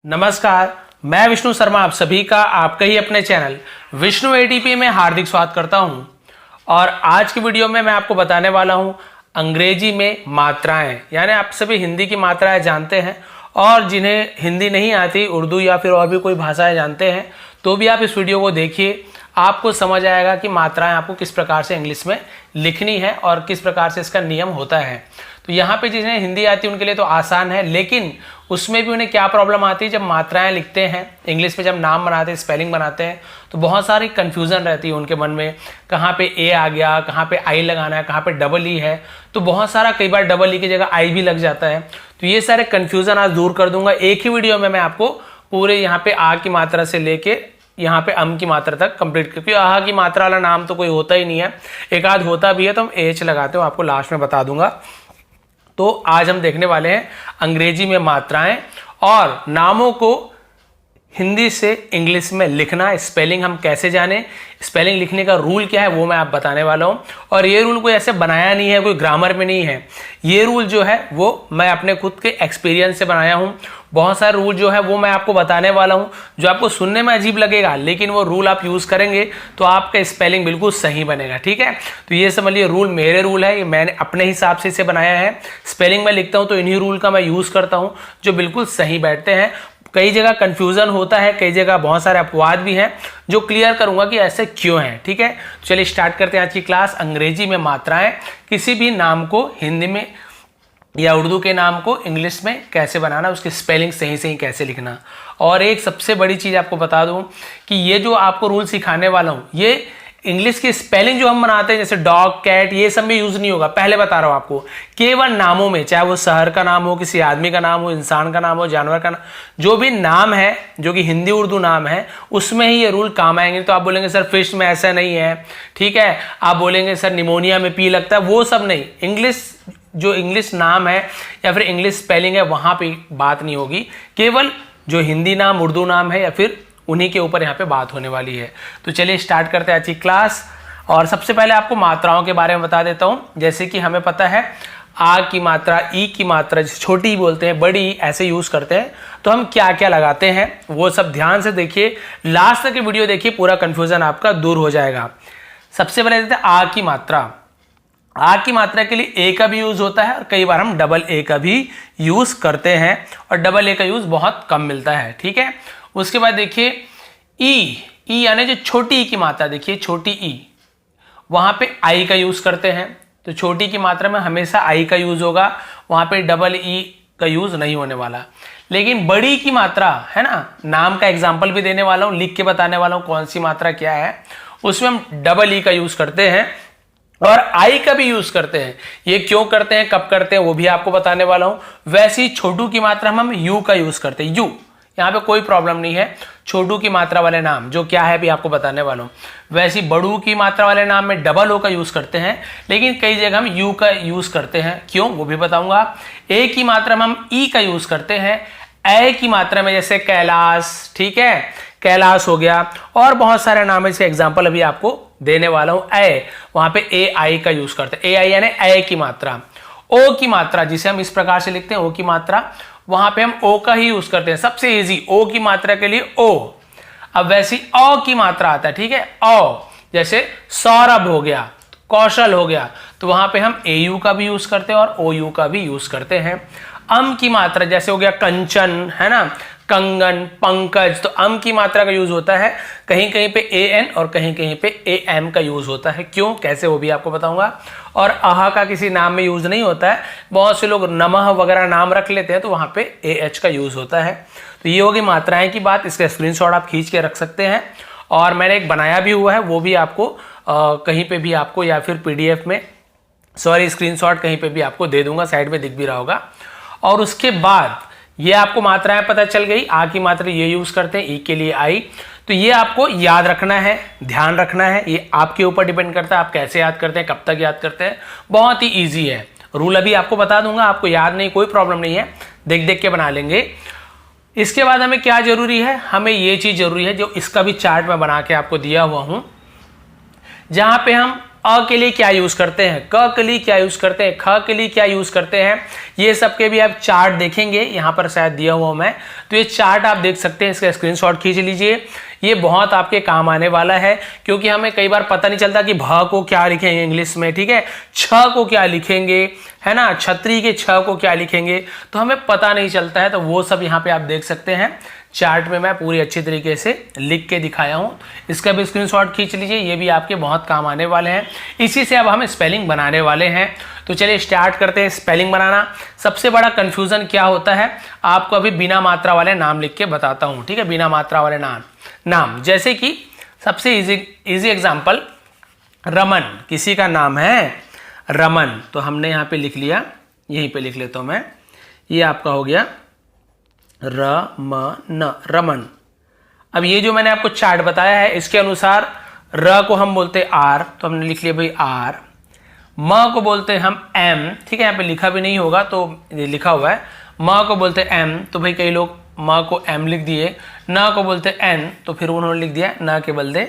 नमस्कार, मैं विष्णु शर्मा आप सभी का आपके ही अपने चैनल विष्णु एटीपी में हार्दिक स्वागत करता हूं। और आज की वीडियो में मैं आपको बताने वाला हूं अंग्रेजी में मात्राएं। यानी आप सभी हिंदी की मात्राएं जानते हैं और जिन्हें हिंदी नहीं आती, उर्दू या फिर और भी कोई भाषाएं जानते हैं, तो भी आप इस वीडियो को देखिए। आपको समझ आएगा कि मात्राएं आपको किस प्रकार से इंग्लिश में लिखनी है और किस प्रकार से इसका नियम होता है। तो यहाँ पे जिन्हें हिंदी आती है उनके लिए तो आसान है, लेकिन उसमें भी उन्हें क्या प्रॉब्लम आती है, जब मात्राएं लिखते हैं इंग्लिश में, जब नाम बनाते हैं, स्पेलिंग बनाते हैं, तो बहुत सारी कन्फ्यूज़न रहती है उनके मन में। कहाँ पे ए आ गया, कहाँ पे आई लगाना है, कहाँ पे डबल ई है, तो बहुत सारा कई बार डबल ई की जगह आई भी लग जाता है। तो ये सारे कन्फ्यूज़न आज दूर कर दूंगा एक ही वीडियो में। मैं आपको पूरे यहाँ पे आ की मात्रा से लेके यहाँ पे अम की मात्रा तक कंप्लीट, क्योंकि आहा की मात्रा वाला नाम तो कोई होता ही नहीं है, एक आध होता भी है तो हम एच लगाते हो, आपको लास्ट में बता दूंगा। तो आज हम देखने वाले हैं अंग्रेजी में मात्राएं और नामों को हिंदी से इंग्लिश में लिखना, स्पेलिंग हम कैसे जाने, स्पेलिंग लिखने का रूल क्या है वो मैं आप बताने वाला हूं। और ये रूल कोई ऐसे बनाया नहीं है, कोई ग्रामर में नहीं है। ये रूल जो है वो मैं अपने खुद के एक्सपीरियंस से बनाया हूं। बहुत सारे रूल जो है वो मैं आपको बताने वाला हूं, जो आपको सुनने में अजीब लगेगा, लेकिन वो रूल आप यूज करेंगे तो आपका स्पेलिंग बिल्कुल सही बनेगा। ठीक है, तो ये समझ लिए रूल मेरे रूल है, मैंने अपने हिसाब से इसे बनाया है। स्पेलिंग में लिखता हूं तो इन्हीं रूल का मैं यूज करता हूं जो बिल्कुल सही बैठते हैं। कई जगह कंफ्यूजन होता है, कई जगह बहुत सारे अपवाद भी हैं जो क्लियर करूंगा कि ऐसे क्यों हैं। ठीक है, चलिए स्टार्ट करते हैं आज की क्लास। अंग्रेजी में मात्राएं, किसी भी नाम को हिंदी में या उर्दू के नाम को इंग्लिश में कैसे बनाना, उसकी स्पेलिंग सही सही कैसे लिखना। और एक सबसे बड़ी चीज़ आपको बता दूं कि ये जो आपको रूल सिखाने वाला हूं, ये इंग्लिश की स्पेलिंग जो हम बनाते हैं जैसे डॉग, कैट, ये सब में यूज नहीं होगा। पहले बता रहा हूं आपको, केवल नामों में, चाहे वो शहर का नाम हो, किसी आदमी का नाम हो, इंसान का नाम हो, जानवर का नाम, जो भी नाम है जो कि हिंदी उर्दू नाम है, उसमें ही ये रूल काम आएंगे। तो आप बोलेंगे सर फिश में ऐसा नहीं है, ठीक है, आप बोलेंगे सर निमोनिया में पी लगता है, वो सब नहीं। इंग्लिश जो इंग्लिश नाम है या फिर इंग्लिश स्पेलिंग है वहां पे बात नहीं होगी, केवल जो हिंदी नाम, उर्दू नाम है या फिर उन्हीं के ऊपर यहाँ पे बात होने वाली है। तो चलिए स्टार्ट करते हैं आज की क्लास। और सबसे पहले आपको मात्राओं के बारे में बता देता हूँ। जैसे कि हमें पता है आ की मात्रा, ई की मात्रा, छोटी ई बोलते हैं, बड़ी ऐसे यूज करते हैं, तो हम क्या क्या लगाते हैं वो सब ध्यान से देखिए, लास्ट तक की वीडियो देखिए, पूरा कंफ्यूजन आपका दूर हो जाएगा। सबसे पहले देते हैं आ की मात्रा। आ की मात्रा के लिए ए का भी यूज होता है और कई बार हम डबल ए का भी यूज करते हैं, और डबल ए का यूज बहुत कम मिलता है। ठीक है, उसके बाद देखिए ई, ई यानी जो छोटी ई की मात्रा, देखिए छोटी ई, वहां पे आई का यूज करते हैं। तो छोटी की मात्रा में हमेशा आई का यूज होगा, वहां पे डबल ई का यूज नहीं होने वाला। लेकिन बड़ी की मात्रा है ना, नाम का एग्जाम्पल भी देने वाला हूं, लिख के बताने वाला हूं कौन सी मात्रा क्या है, उसमें हम डबल ई का यूज करते हैं और आई का भी यूज करते हैं। ये क्यों करते हैं, कब करते हैं, वो भी आपको बताने वाला हूं। वैसे ही छोटू की मात्रा हम यू का यूज करते हैं, यू, यहाँ पे कोई प्रॉब्लम नहीं है। छोटू की मात्रा वाले नाम जो क्या है भी आपको बताने वाला हूँ। वैसे बड़ू की मात्रा वाले नाम में डबल ओ का यूज करते हैं, लेकिन कई जगह हम यू का यूज करते हैं, क्यों वो भी बताऊंगा। ए की मात्रा में हम ई का यूज करते हैं। ए की मात्रा में जैसे कैलाश, ठीक है, कैलाश हो गया, और बहुत सारे नाम है, इसके एग्जाम्पल अभी आपको देने वाला हूं। ए, वहां पे ए आई का यूज करते हैं, ए आई यानी ए की मात्रा। ओ की मात्रा जिसे हम इस प्रकार से लिखते हैं, ओ की मात्रा, वहां पे हम ओ का ही यूज करते हैं, सबसे इजी, ओ की मात्रा के लिए ओ। अब वैसी औ की मात्रा आता है, ठीक है, औ, जैसे सौरभ हो गया, कौशल हो गया, तो वहां पे हम ए यू का भी यूज करते हैं और ओ यू का भी यूज करते हैं। अम की मात्रा जैसे हो गया कंचन, है ना, कंगन, पंकज, तो अम की मात्रा का यूज होता है, कहीं कहीं पे ए एन और कहीं कहीं पे ए एम का यूज होता है। क्यों, कैसे, वो भी आपको बताऊंगा। और आहा का किसी नाम में यूज नहीं होता है, बहुत से लोग नमः वगैरह नाम रख लेते हैं तो वहां पे ए एच का यूज होता है। तो ये होगी मात्राएं की बात, इसका स्क्रीनशॉट आप खींच के रख सकते हैं, और मैंने एक बनाया भी हुआ है, वो भी आपको कहीं पे भी आपको, या फिर पीडीएफ में, सॉरी स्क्रीनशॉट कहीं पे भी आपको दे दूंगा, साइड में दिख भी रहा होगा। और उसके बाद ये आपको मात्राएं पता चल गई, आ की मात्रा ये यूज करते हैं, ई के लिए आई, तो ये आपको याद रखना है, ध्यान रखना है, ये आपके ऊपर डिपेंड करता है आप कैसे याद करते हैं, कब तक याद करते हैं। बहुत ही ईजी है, रूल अभी आपको बता दूंगा, आपको याद नहीं, कोई प्रॉब्लम नहीं है, देख देख के बना लेंगे। इसके बाद हमें क्या जरूरी है, हमें ये चीज जरूरी है, जो इसका भी चार्ट मैं बना के आपको दिया हुआ हूं, जहां पे हम अ के लिए क्या यूज करते हैं, क के लिए क्या यूज करते हैं, ख के लिए क्या यूज करते हैं, ये सब के भी आप चार्ट देखेंगे, यहाँ पर शायद दिया हुआ मैं, तो ये चार्ट आप देख सकते हैं, इसका स्क्रीनशॉट खींच लीजिए। ये बहुत आपके काम आने वाला है, क्योंकि हमें कई बार पता नहीं चलता कि भ को क्या लिखेंगे इंग्लिश में, ठीक है, छ को क्या लिखेंगे, है ना, छतरी के छ को क्या लिखेंगे, तो हमें पता नहीं चलता है। तो वो सब यहाँ पे आप देख सकते हैं, चार्ट में मैं पूरी अच्छी तरीके से लिख के दिखाया हूँ, इसका भी स्क्रीनशॉट खींच लीजिए, ये भी आपके बहुत काम आने वाले हैं। इसी से अब हम स्पेलिंग बनाने वाले हैं। तो चलिए स्टार्ट करते हैं स्पेलिंग बनाना। सबसे बड़ा कंफ्यूजन क्या होता है, आपको अभी बिना मात्रा वाले नाम लिख के बताता हूँ, ठीक है, बिना मात्रा वाले नाम जैसे कि सबसे इजी एग्जांपल, रमन, किसी का नाम है रमन, तो हमने यहाँ पे लिख लिया, यहीं पे लिख लेता हूँ मैं, ये आपका हो गया रमन, रमन। अब ये जो मैंने आपको चार्ट बताया है, इसके अनुसार र को हम बोलते हैं आर, तो हमने लिख लिया भाई आर। म को बोलते हैं हम एम, ठीक है, यहाँ पे लिखा भी नहीं होगा तो ये लिखा हुआ है, म को बोलते हैं एम, तो भाई कई लोग म को एम लिख दिए, न को बोलते हैं एन, तो फिर उन्होंने लिख दिया न के बदले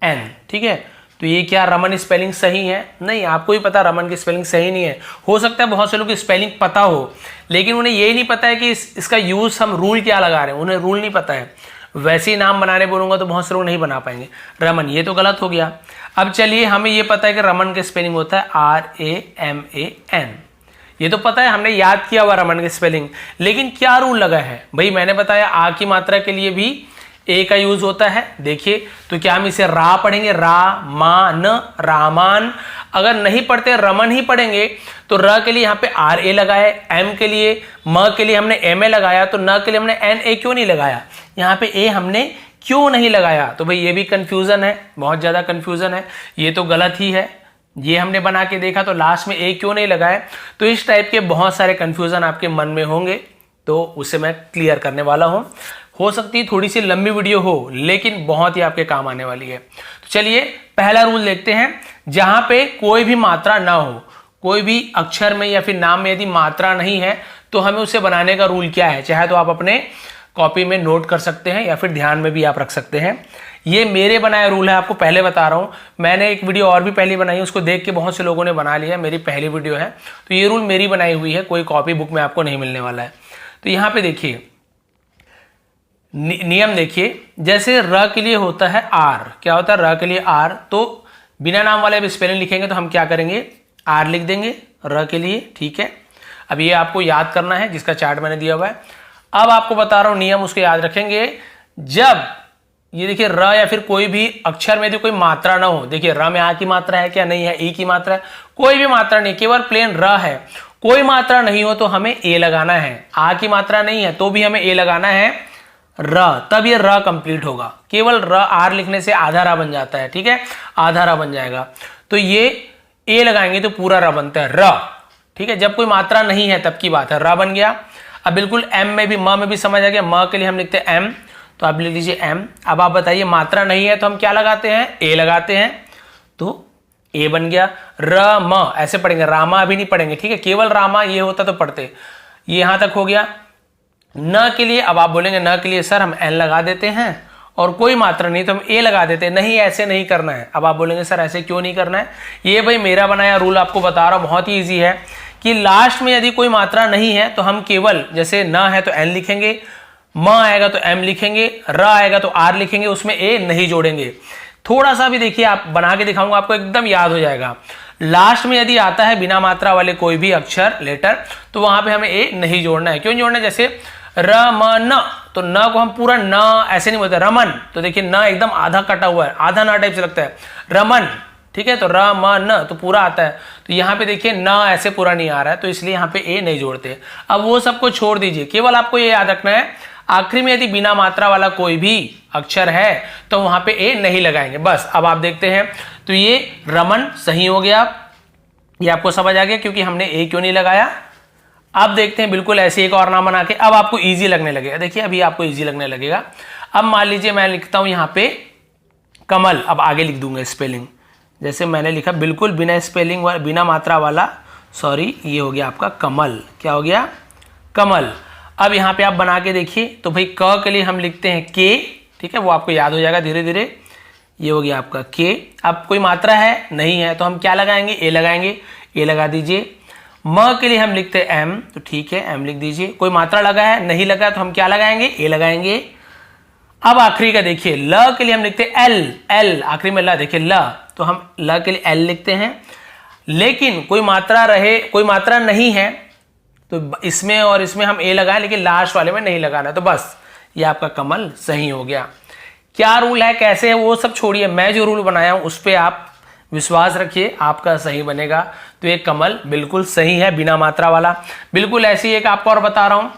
एन, ठीक है। तो ये क्या रमन स्पेलिंग सही है? नहीं, आपको ही पता रमन की स्पेलिंग सही नहीं है। हो सकता है बहुत से लोग की स्पेलिंग पता हो, लेकिन उन्हें यही नहीं पता है कि इसका यूज हम रूल क्या लगा रहे हैं, उन्हें रूल नहीं पता है। वैसे ही नाम बनाने बोलूंगा तो बहुत से लोग नहीं बना पाएंगे रमन, ये तो गलत हो गया। अब चलिए, हमें ये पता है कि रमन की स्पेलिंग होता है RAMAN, ये तो पता है, हमने याद किया हुआ रमन की स्पेलिंग, लेकिन क्या रूल लगा है भाई, मैंने बताया आ की मात्रा के लिए भी ए का यूज होता है। देखिए, तो क्या हम इसे रा पढ़ेंगे, रा मा न, रामान। अगर नहीं पढ़ते रमन ही पढ़ेंगे तो र के लिए यहाँ पे RA लगाया, एम के लिए, म के लिए हमने MA लगाया, तो न के लिए हमने NA क्यों नहीं लगाया, यहाँ पे ए हमने क्यों नहीं लगाया? तो भाई ये भी कंफ्यूजन है, बहुत ज्यादा कंफ्यूजन है, ये तो गलत ही है। ये हमने बना के देखा तो लास्ट में ए क्यों नहीं लगाया, तो इस टाइप के बहुत सारे कंफ्यूजन आपके मन में होंगे, तो उसे मैं क्लियर करने वाला हूं। हो सकती है थोड़ी सी लंबी वीडियो हो, लेकिन बहुत ही आपके काम आने वाली है। तो चलिए पहला रूल देखते हैं, जहां पे कोई भी मात्रा ना हो, कोई भी अक्षर में या फिर नाम में यदि मात्रा नहीं है तो हमें उसे बनाने का रूल क्या है। चाहे तो आप अपने कॉपी में नोट कर सकते हैं या फिर ध्यान में भी आप रख सकते हैं। ये मेरे बनाया रूल है, आपको पहले बता रहा हूं। मैंने एक वीडियो और भी पहले बनाई, उसको देख के बहुत से लोगों ने बना लिया, मेरी पहली वीडियो है, तो ये रूल मेरी बनाई हुई है, कोई कॉपी बुक में आपको नहीं मिलने वाला है। तो यहां पे देखिए नियम, देखिए जैसे र के लिए होता है आर, क्या होता है र के लिए आर, तो बिना नाम वाले स्पेलिंग लिखेंगे तो हम क्या करेंगे, आर लिख देंगे र के लिए, ठीक है। अब ये आपको याद करना है, जिसका चार्ट मैंने दिया हुआ है। अब आपको बता रहा हूं नियम, उसको याद रखेंगे। जब ये देखिए र या फिर कोई भी अक्षर में यदि कोई मात्रा ना हो, देखिए र में आ की मात्रा है क्या, नहीं है, ई की मात्रा है, कोई भी मात्रा नहीं, केवल प्लेन र है, कोई मात्रा नहीं हो तो हमें ए लगाना है। आ की मात्रा नहीं है तो भी हमें ए लगाना है, र, तब ये र कंप्लीट होगा। केवल र आर लिखने से आधा रा बन जाता है, ठीक है, आधा रा बन जाएगा, तो ये ए लगाएंगे तो पूरा र बनता है, र, ठीक है। जब कोई मात्रा नहीं है तब की बात है, र बन गया। अब बिल्कुल एम में भी, म में भी समझ आ गया, म के लिए हम लिखते हैं एम, तो आप लिख लीजिए एम। अब आप बताइए मात्रा नहीं है तो हम क्या लगाते हैं, ए लगाते हैं, तो ए बन गया। र म ऐसे पढ़ेंगे, रामा अभी नहीं पढ़ेंगे, ठीक है, केवल रामा ये होता तो पढ़ते। ये यहां तक हो गया। न के लिए अब आप बोलेंगे न के लिए सर हम एन लगा देते हैं और कोई मात्रा नहीं तो हम ए लगा देते हैं, नहीं ऐसे नहीं करना है। अब आप बोलेंगे सर ऐसे क्यों नहीं करना है, ये भाई मेरा बनाया रूल आपको बता रहा हूं, बहुत ही ईजी है कि लास्ट में यदि कोई मात्रा नहीं है तो हम केवल, जैसे न है तो एन लिखेंगे, म आएगा तो एम लिखेंगे, र आएगा तो आर लिखेंगे, उसमें ए नहीं जोड़ेंगे। थोड़ा सा भी देखिए, आप बना के दिखाऊंगा, आपको एकदम याद हो जाएगा। लास्ट में यदि आता है बिना मात्रा वाले कोई भी अक्षर लेटर, तो वहां पे हमें ए नहीं जोड़ना है। क्यों जोड़ना है, जैसे रमन, तो न को हम पूरा न ऐसे नहीं बोलते, रमन, तो देखिए न एकदम आधा कटा हुआ है, आधा ना टाइप से लगता है, रमन, ठीक है, तो रमन तो पूरा आता है। तो यहाँ पे देखिए न ऐसे पूरा नहीं आ रहा है, तो इसलिए यहाँ पे ए नहीं जोड़ते। अब वो सबको छोड़ दीजिए, केवल आपको ये याद रखना है आखिरी में यदि बिना मात्रा वाला कोई भी अक्षर है तो वहां पे ए नहीं लगाएंगे, बस। अब आप देखते हैं तो ये रमन सही हो गया, ये आपको समझ आ गया क्योंकि हमने ए क्यों नहीं लगाया। अब देखते हैं बिल्कुल ऐसे एक और नाम बना के, अब आपको इजी लगने लगेगा। देखिए अभी आपको इजी लगने लगेगा। अब मान लीजिए मैं लिखता हूं यहाँ पे कमल, अब आगे लिख दूंगा स्पेलिंग, जैसे मैंने लिखा बिल्कुल बिना स्पेलिंग वाला, बिना मात्रा वाला, सॉरी, ये हो गया आपका कमल। क्या हो गया, कमल। अब यहाँ पे आप बना के देखिए, तो भाई क के लिए हम लिखते हैं के, ठीक है, वो आपको याद हो जाएगा धीरे धीरे, ये हो गया आपका के। अब कोई मात्रा है नहीं है तो हम क्या लगाएंगे, ए लगाएंगे, ए लगा दीजिए। म के लिए हम लिखते हैं एम, तो ठीक है एम लिख दीजिए। कोई मात्रा लगा है नहीं लगा तो हम क्या लगाएंगे, ए लगाएंगे। अब आखिरी का देखिए ल के लिए हम लिखते हैं एल, एल आखिरी में ल, देखिए ल, तो हम ल के लिए एल लिखते हैं। लेकिन कोई मात्रा रहे, कोई मात्रा नहीं है तो इसमें और इसमें हम ए लगाएं, लेकिन लास्ट वाले में नहीं लगाना, तो बस ये आपका कमल सही हो गया। क्या रूल है कैसे है वो सब छोड़िए, मैं जो रूल बनाया हूं उस पर आप विश्वास रखिए, आपका सही बनेगा। तो ये कमल बिल्कुल सही है बिना मात्रा वाला। बिल्कुल ऐसी एक आपको और बता रहा हूं,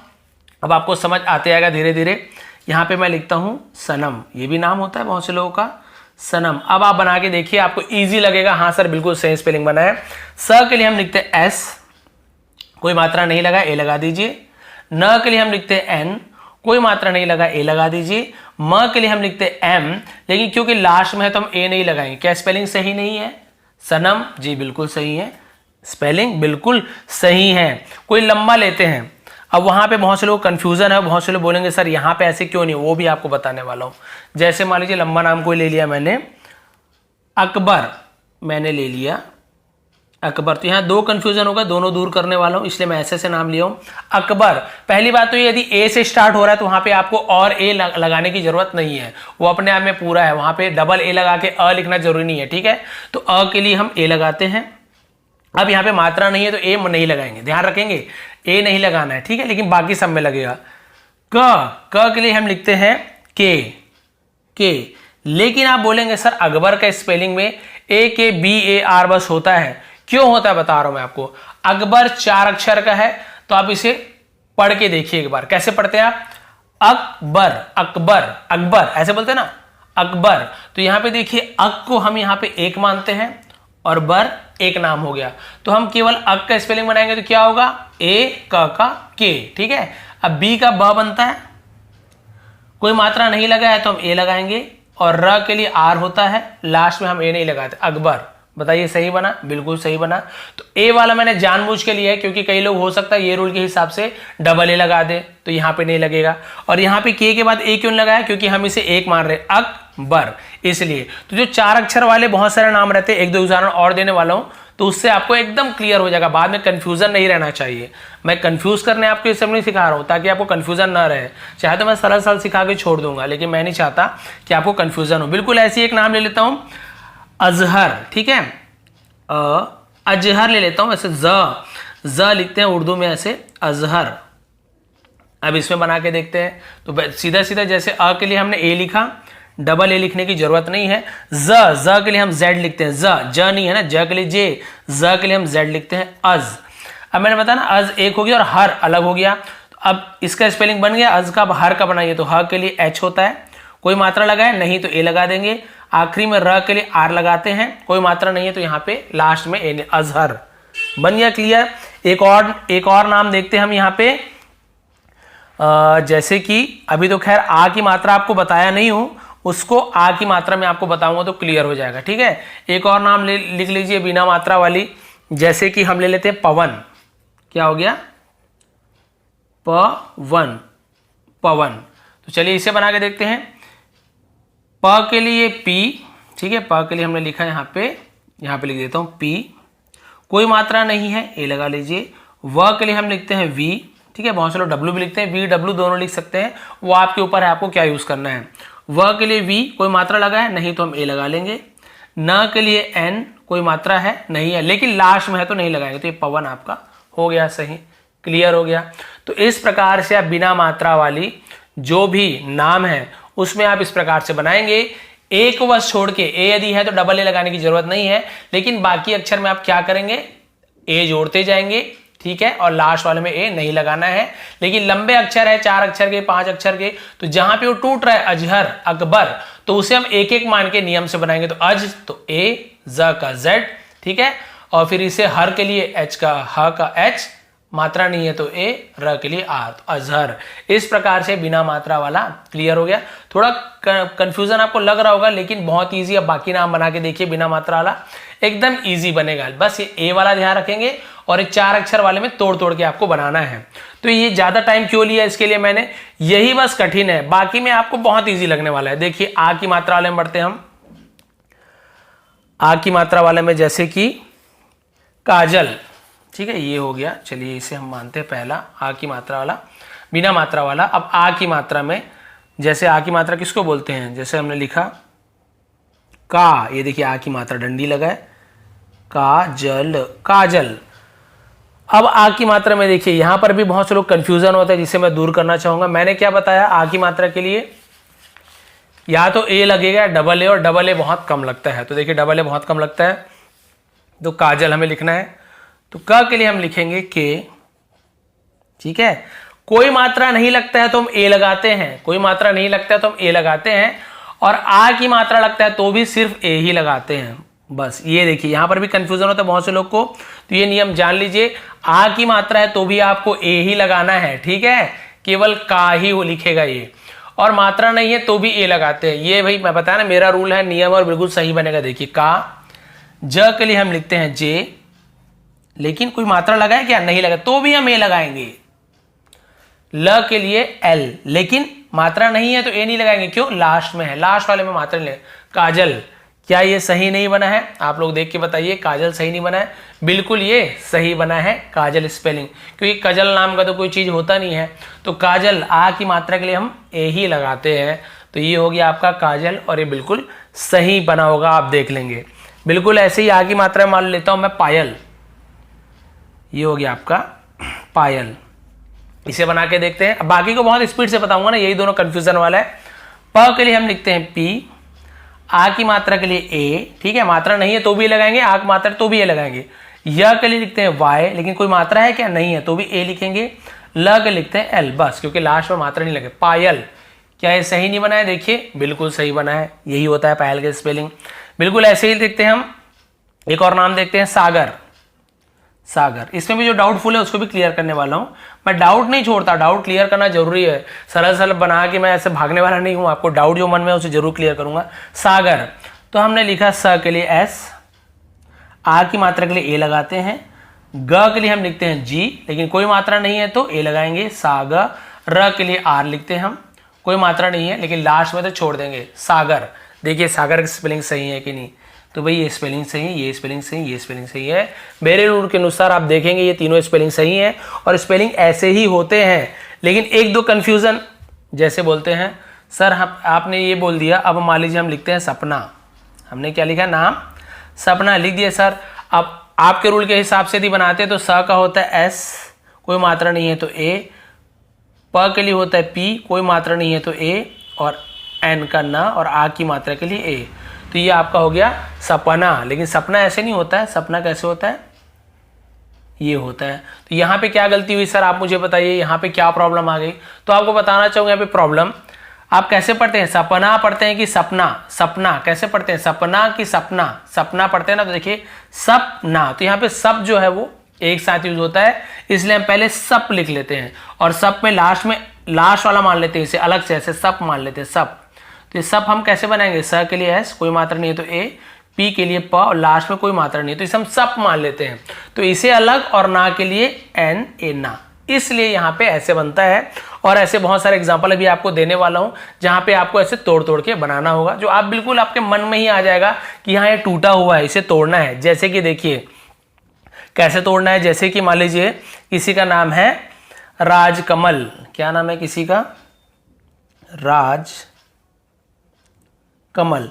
अब आपको समझ आते आएगा धीरे धीरे। यहां पे मैं लिखता हूं सनम, ये भी नाम होता है बहुत से लोगों का, सनम। अब आप बना के देखिए, आपको इजी लगेगा। हाँ सर बिल्कुल सही स्पेलिंग बना है। स के लिए हम लिखते हैं एस, कोई मात्रा नहीं लगा, ए लगा दीजिए। न के लिए हम लिखते हैं एन, कोई मात्रा नहीं लगा, ए लगा दीजिए। म के लिए हम लिखते हैं एम, लेकिन क्योंकि लास्ट में है तो हम ए नहीं लगाएंगे। क्या स्पेलिंग सही नहीं है? सनम जी बिल्कुल सही है, स्पेलिंग बिल्कुल सही है। कोई लंबा लेते हैं, अब वहां पे बहुत से लोग कंफ्यूजन है, बहुत से लोग बोलेंगे सर यहाँ पे ऐसे क्यों नहीं, वो भी आपको बताने वाला हूं। जैसे मान लीजिए लंबा नाम कोई ले लिया मैंने, अकबर मैंने ले लिया, अकबर, तो यहाँ दो कंफ्यूजन होगा, दोनों दूर करने वाला हूं, इसलिए मैं ऐसे नाम लिया हूं अकबर। पहली बात तो ये, यदि ए से स्टार्ट हो रहा है तो वहां पे आपको और ए लगाने की जरूरत नहीं है, वो अपने आप में पूरा है। वहां पे डबल ए लगा के अ लिखना जरूरी नहीं है, ठीक है। तो अ के लिए हम ए लगाते हैं। अब यहाँ पे मात्रा नहीं है तो ए नहीं लगाएंगे, ध्यान रखेंगे ए नहीं लगाना है, ठीक है, लेकिन बाकी सब में लगेगा। क के लिए हम लिखते हैं के। लेकिन आप बोलेंगे सर अकबर का स्पेलिंग में ए के बी ए आर बस होता है, क्यों होता है बता रहा हूं मैं आपको। अकबर 4 अक्षर का है, तो आप इसे पढ़ के देखिए एक बार, कैसे पढ़ते हैं आप, अकबर, अकबर, अकबर ऐसे बोलते हैं ना, अकबर। तो यहां पे देखिए अक को हम यहां पे एक मानते हैं और बर एक नाम हो गया, तो हम केवल अक का स्पेलिंग बनाएंगे तो क्या होगा, ए का के, ठीक है। अब बी का ब बनता है, कोई मात्रा नहीं लगा है तो हम ए लगाएंगे, और र के लिए आर होता है, लास्ट में हम ए नहीं लगाते, अकबर। बताइए सही बना? बिल्कुल सही बना। तो ए वाला मैंने जानबूझ के लिया है, क्योंकि कई लोग हो सकता है ये रूल के हिसाब से डबल ए लगा दे तो यहाँ पे नहीं लगेगा। और यहाँ पे के बाद ए क्यों लगाया, क्योंकि हम इसे एक मान रहे अकबर, इसलिए। तो जो 4 अक्षर वाले बहुत सारे नाम रहते हैं, एक दो उदाहरण और देने वाला हूं, तो उससे आपको एकदम क्लियर हो जाएगा, बाद में कंफ्यूजन नहीं रहना चाहिए। मैं कंफ्यूज करने आपको ये सब नहीं सिखा रहा हूं ताकि आपको कंफ्यूजन ना रहे। चाहे तो मैं सरल सरल सिखा के छोड़ दूंगा, लेकिन मैं नहीं चाहता कि आपको कंफ्यूजन हो। बिल्कुल ऐसी एक नाम ले लेता हूं, अजहर, ठीक है, अजहर ले लेता हूं, ऐसे ज लिखते हैं उर्दू में, ऐसे अजहर। अब इसमें बना के देखते हैं, तो सीधा सीधा जैसे अ के लिए हमने ए लिखा, डबल ए लिखने की जरूरत नहीं है। ज के लिए हम जेड लिखते हैं, ज नहीं है ना, ज के लिए जे, ज के लिए हम जेड लिखते हैं, अज। अब मैंने बताया ना अज एक हो गया और हर अलग हो गया, तो अब इसका स्पेलिंग बन गया अज का। अब हर का बनाइए तो ह के लिए एच होता है, कोई मात्रा लगाए नहीं तो ए लगा देंगे, आखिरी में र के लिए आर लगाते हैं, कोई मात्रा नहीं है तो यहाँ पे लास्ट में ए, अजहर। बन गया क्लियर। एक और नाम देखते हैं हम यहाँ पे, जैसे कि अभी तो खैर आ की मात्रा आपको बताया नहीं हूं, उसको आ की मात्रा में आपको बताऊंगा तो क्लियर हो जाएगा, ठीक है। एक और नाम लिख लीजिए बिना मात्रा वाली, जैसे कि हम ले लेते हैं पवन। क्या हो गया, पवन, पवन। तो चलिए इसे बना के देखते हैं। प के लिए पी, ठीक है, प के लिए हमने लिखा यहाँ पे लिख देता हूं पी, कोई मात्रा नहीं है, ए लगा लीजिए। व के लिए हम लिखते हैं वी, ठीक है, बहुत से लोग डब्ल्यू भी लिखते हैं, वी डब्ल्यू दोनों लिख सकते हैं, वो आपके ऊपर है आपको क्या यूज करना है। व के लिए वी, कोई मात्रा लगा है नहीं तो हम ए लगा लेंगे। न के लिए एन, कोई मात्रा है नहीं है, लेकिन लास्ट में है तो नहीं लगाएंगे, तो ये पवन आपका हो गया सही, क्लियर हो गया। तो इस प्रकार से आप बिना मात्रा वाली जो भी नाम है उसमें आप इस प्रकार से बनाएंगे। एक बस छोड़ के, ए यदि है तो डबल ए लगाने की जरूरत नहीं है, लेकिन बाकी अक्षर में आप क्या करेंगे, ए जोड़ते जाएंगे, ठीक है, और लास्ट वाले में ए नहीं लगाना है। लेकिन लंबे अक्षर है, 4 अक्षर के, 5 अक्षर के, तो जहां पे वो टूट रहा है अजहर, अकबर, तो उसे हम एक एक मान के नियम से बनाएंगे। तो अज तो ए, ज का जेड, ठीक है, और फिर इसे हर के लिए एच का ह का एच, मात्रा नहीं है तो ए, र के लिए आर, तो अजहर। इस प्रकार से बिना मात्रा वाला क्लियर हो गया। थोड़ा कंफ्यूजन आपको लग रहा होगा, लेकिन बहुत इजी। अब बाकी नाम बना के देखिए बिना मात्रा वाला, एकदम इजी बनेगा। बस ये ए वाला ध्यान रखेंगे और ये 4 अक्षर वाले में तोड़ तोड़ के आपको बनाना है। तो ये ज्यादा टाइम क्यों लिया इसके लिए मैंने, यही बस कठिन है, बाकी में आपको बहुत ईजी लगने वाला है। देखिए आ की मात्रा वाले में बढ़ते हैं हम, आ की मात्रा वाले में जैसे कि काजल, ठीक है, ये हो गया। चलिए इसे हम मानते हैं पहला आ की मात्रा वाला, बिना मात्रा वाला। अब आ की मात्रा में, जैसे आ की मात्रा किसको बोलते हैं, जैसे हमने लिखा का, ये देखिए आ की मात्रा डंडी लगा है, काजल, काजल। अब आ की मात्रा में देखिए यहां पर भी बहुत से लोग कंफ्यूजन होता है, जिसे मैं दूर करना चाहूंगा। मैंने क्या बताया, आ की मात्रा के लिए या तो ए लगेगा डबल ए, और डबल ए बहुत कम लगता है। तो देखिए डबल ए बहुत कम लगता है, तो काजल हमें लिखना है। तो क के लिए हम लिखेंगे के, ठीक है। कोई मात्रा नहीं लगता है तो हम ए लगाते हैं, कोई मात्रा नहीं लगता है तो हम ए लगाते हैं, और आ की मात्रा लगता है तो भी सिर्फ ए ही लगाते हैं। बस ये देखिए यहां पर भी कंफ्यूजन होता है बहुत से लोग को, तो ये नियम जान लीजिए। आ की मात्रा है तो भी आपको ए ही लगाना है, ठीक है, केवल का ही वो लिखेगा ये, और मात्रा नहीं है तो भी ए लगाते हैं। ये भाई मैं बताया ना, मेरा रूल है, नियम और बिल्कुल सही बनेगा। देखिए का, ज के लिए हम लिखते हैं जे, लेकिन कोई मात्रा लगाए क्या, नहीं लगा तो भी हम ए लगाएंगे। ल के लिए एल, लेकिन मात्रा नहीं है तो ए नहीं लगाएंगे, क्यों, लास्ट में है, लास्ट वाले में मात्रा नहीं। काजल, क्या ये सही नहीं बना है, आप लोग देख के बताइए, काजल सही नहीं बना है। बिल्कुल ये सही बना है काजल स्पेलिंग, क्योंकि काजल नाम का तो कोई चीज होता नहीं है। तो काजल आ की मात्रा के लिए हम ए ही लगाते हैं, तो ये हो गया आपका काजल, और ये बिल्कुल सही बना होगा, आप देख लेंगे। बिल्कुल ऐसे ही आ की मात्रा मान लेता हूं मैं पायल, ये हो गया आपका पायल। इसे बना के देखते हैं। अब बाकी को बहुत स्पीड से बताऊंगा ना, यही दोनों कंफ्यूजन वाला है। प के लिए हम लिखते हैं पी, आ की मात्रा के लिए ए, ठीक है, मात्रा नहीं है तो भी लगाएंगे, आ की मात्रा तो भी ए लगाएंगे। य के लिए लिखते हैं वाई, लेकिन कोई मात्रा है क्या, नहीं है तो भी ए लिखेंगे। ल के लिखते हैं एल, बस क्योंकि लास्ट में मात्रा नहीं लगे। पायल, क्या ये सही नहीं बना है, देखिए बिल्कुल सही बना है, यही होता है पायल का स्पेलिंग। बिल्कुल ऐसे ही देखते हैं हम। एक और नाम देखते हैं सागर, सागर। इसमें भी जो डाउटफुल है उसको भी क्लियर करने वाला हूं। मैं डाउट नहीं छोड़ता, डाउट क्लियर करना जरूरी है, सरल सरल बना के मैं ऐसे भागने वाला नहीं हूं। आपको डाउट जो मन में है उसे जरूर क्लियर करूंगा। सागर, तो हमने लिखा स के लिए एस, आ की मात्रा के लिए ए लगाते हैं। ग के लिए हम लिखते हैं जी, लेकिन कोई मात्रा नहीं है तो ए लगाएंगे। साग, र के लिए आर लिखते हैं हम, कोई मात्रा नहीं है लेकिन लास्ट में तो छोड़ देंगे। सागर, देखिए सागर की स्पेलिंग सही है कि नहीं, तो भाई ये स्पेलिंग सही है, ये स्पेलिंग सही, ये स्पेलिंग सही है। मेरे रूल के अनुसार आप देखेंगे ये तीनों स्पेलिंग सही है, और स्पेलिंग ऐसे ही होते हैं। लेकिन एक दो कंफ्यूजन, जैसे बोलते हैं सर हम आपने ये बोल दिया, अब मान लीजिए हम लिखते हैं सपना, हमने क्या लिखा, नाम सपना लिख दिया सर। अब आपके रूल के हिसाब से यदि बनाते हैं तो स का होता है एस, कोई मात्रा नहीं है तो ए, प के लिए होता है पी, कोई मात्रा नहीं है तो ए, और एन का न, और आ की मात्रा के लिए ए। तो ये आपका हो गया सपना। लेकिन सपना ऐसे नहीं होता है, सपना कैसे होता है, ये होता है। तो यहाँ पे क्या गलती हुई सर, आप मुझे बताइए, यहाँ पे क्या प्रॉब्लम आ गई। तो आपको बताना चाहूंगा यहाँ पे प्रॉब्लम, आप कैसे पढ़ते हैं, सपना पढ़ते हैं कि सपना, सपना कैसे पढ़ते हैं, सपना कि सपना, सपना पढ़ते हैं ना। तो देखिए सपना, तो यहाँ पे सब जो है वो एक साथ यूज होता है, इसलिए हम पहले सप लिख लेते हैं, और सप में लास्ट वाला मान लेते हैं, इसे अलग से ऐसे सप मान लेते हैं, सप। तो ये सप हम कैसे बनाएंगे, स के लिए एस, कोई मात्रा नहीं है तो ए, पी के लिए प, और लास्ट में कोई मात्रा नहीं है तो इसे हम सप मान लेते हैं। तो इसे अलग, और ना के लिए एन, ए ना, इसलिए यहाँ पे ऐसे बनता है। और ऐसे बहुत सारे एग्जांपल अभी आपको देने वाला हूं, जहां पे आपको ऐसे तोड़ तोड़ के बनाना होगा, जो आप बिल्कुल आपके मन में ही आ जाएगा कि यहाँ ये टूटा हुआ है, इसे तोड़ना है। जैसे कि देखिए कैसे तोड़ना है, जैसे कि मान लीजिए किसी का नाम है राजकमल, क्या नाम है किसी का, राज कमल,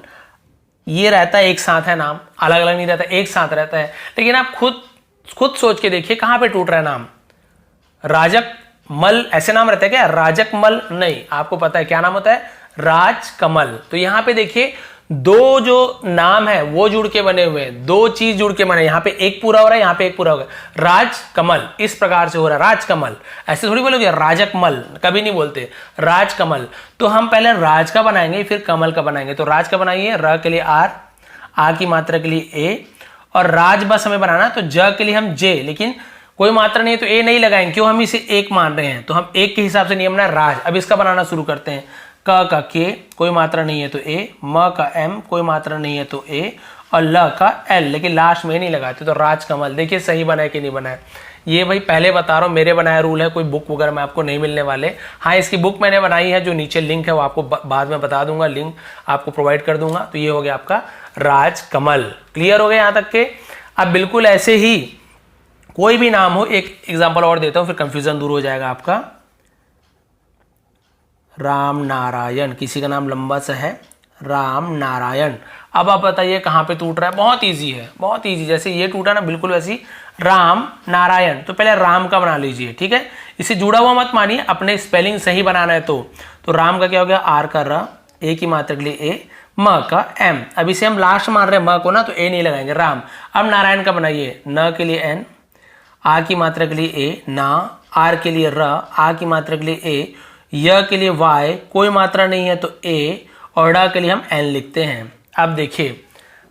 ये रहता है एक साथ है नाम, अलग अलग नहीं रहता, एक साथ रहता है। लेकिन आप खुद सोच के देखिए कहां पे टूट रहा है नाम, राजक मल ऐसे नाम रहता है क्या, राजक मल नहीं, आपको पता है क्या नाम होता है, राजकमल। तो यहां पे देखिए दो जो नाम है वो जुड़ के बने हुए हैं, दो चीज जुड़ के बने, यहाँ पे एक पूरा हो रहा है, यहाँ पे एक पूरा हो गया, राजकमल इस प्रकार से हो रहा है, राजकमल। ऐसे थोड़ी बोलोगे राजकमल, कभी नहीं बोलते, राजकमल। तो हम पहले राज का बनाएंगे फिर कमल का बनाएंगे। तो राज का बनाइए, र के लिए आर, आ की मात्रा के लिए ए, और राज बस हमें बनाना, तो ज के लिए हम जे, लेकिन कोई मात्रा नहीं है तो ए नहीं लगाएंगे, क्यों, हम इसे एक मान रहे हैं, तो हम एक के हिसाब से नियम बना राज। अब इसका बनाना शुरू करते हैं। क का के, कोई मात्रा नहीं है तो ए, म का एम, कोई मात्रा नहीं है तो ए, और ल का एल, लेकिन लास्ट में नहीं लगाते, तो राजकमल। देखिए सही बना है कि नहीं बना है। ये भाई पहले बता रहा हूँ, मेरे बनाया रूल है, कोई बुक वगैरह में आपको नहीं मिलने वाले। हाँ, इसकी बुक मैंने बनाई है, जो नीचे लिंक है वो आपको बाद में बता दूंगा, लिंक आपको प्रोवाइड कर दूंगा। तो ये हो गया आपका राजकमल। क्लियर हो गया यहाँ तक के। अब बिल्कुल ऐसे ही कोई भी नाम हो, एक एग्जाम्पल और देता हूँ, फिर कंफ्यूजन दूर हो जाएगा आपका। राम नारायण, किसी का नाम लंबा सा है, राम नारायण। अब आप बताइए कहाँ पे टूट रहा है, बहुत इजी है, बहुत इजी। जैसे ये टूटा ना, बिल्कुल वैसी राम नारायण। तो पहले राम का बना लीजिए, ठीक है, इसे जुड़ा हुआ मत मानिए, अपने स्पेलिंग सही बनाना है। तो राम का क्या हो गया, आर का र, ए की मात्रा के लिए ए, म का एम। अब इसे हम लास्ट मान रहे हैं म को ना, तो ए नहीं लगाएंगे, राम। अब नारायण का बनाइए, न के लिए एन, आ की मात्रा के लिए ए, ना, आर के लिए र, आ की मात्रा के लिए ए, य के लिए वाई, कोई मात्रा नहीं है तो ए, और डा के लिए हम एन लिखते हैं। अब देखिए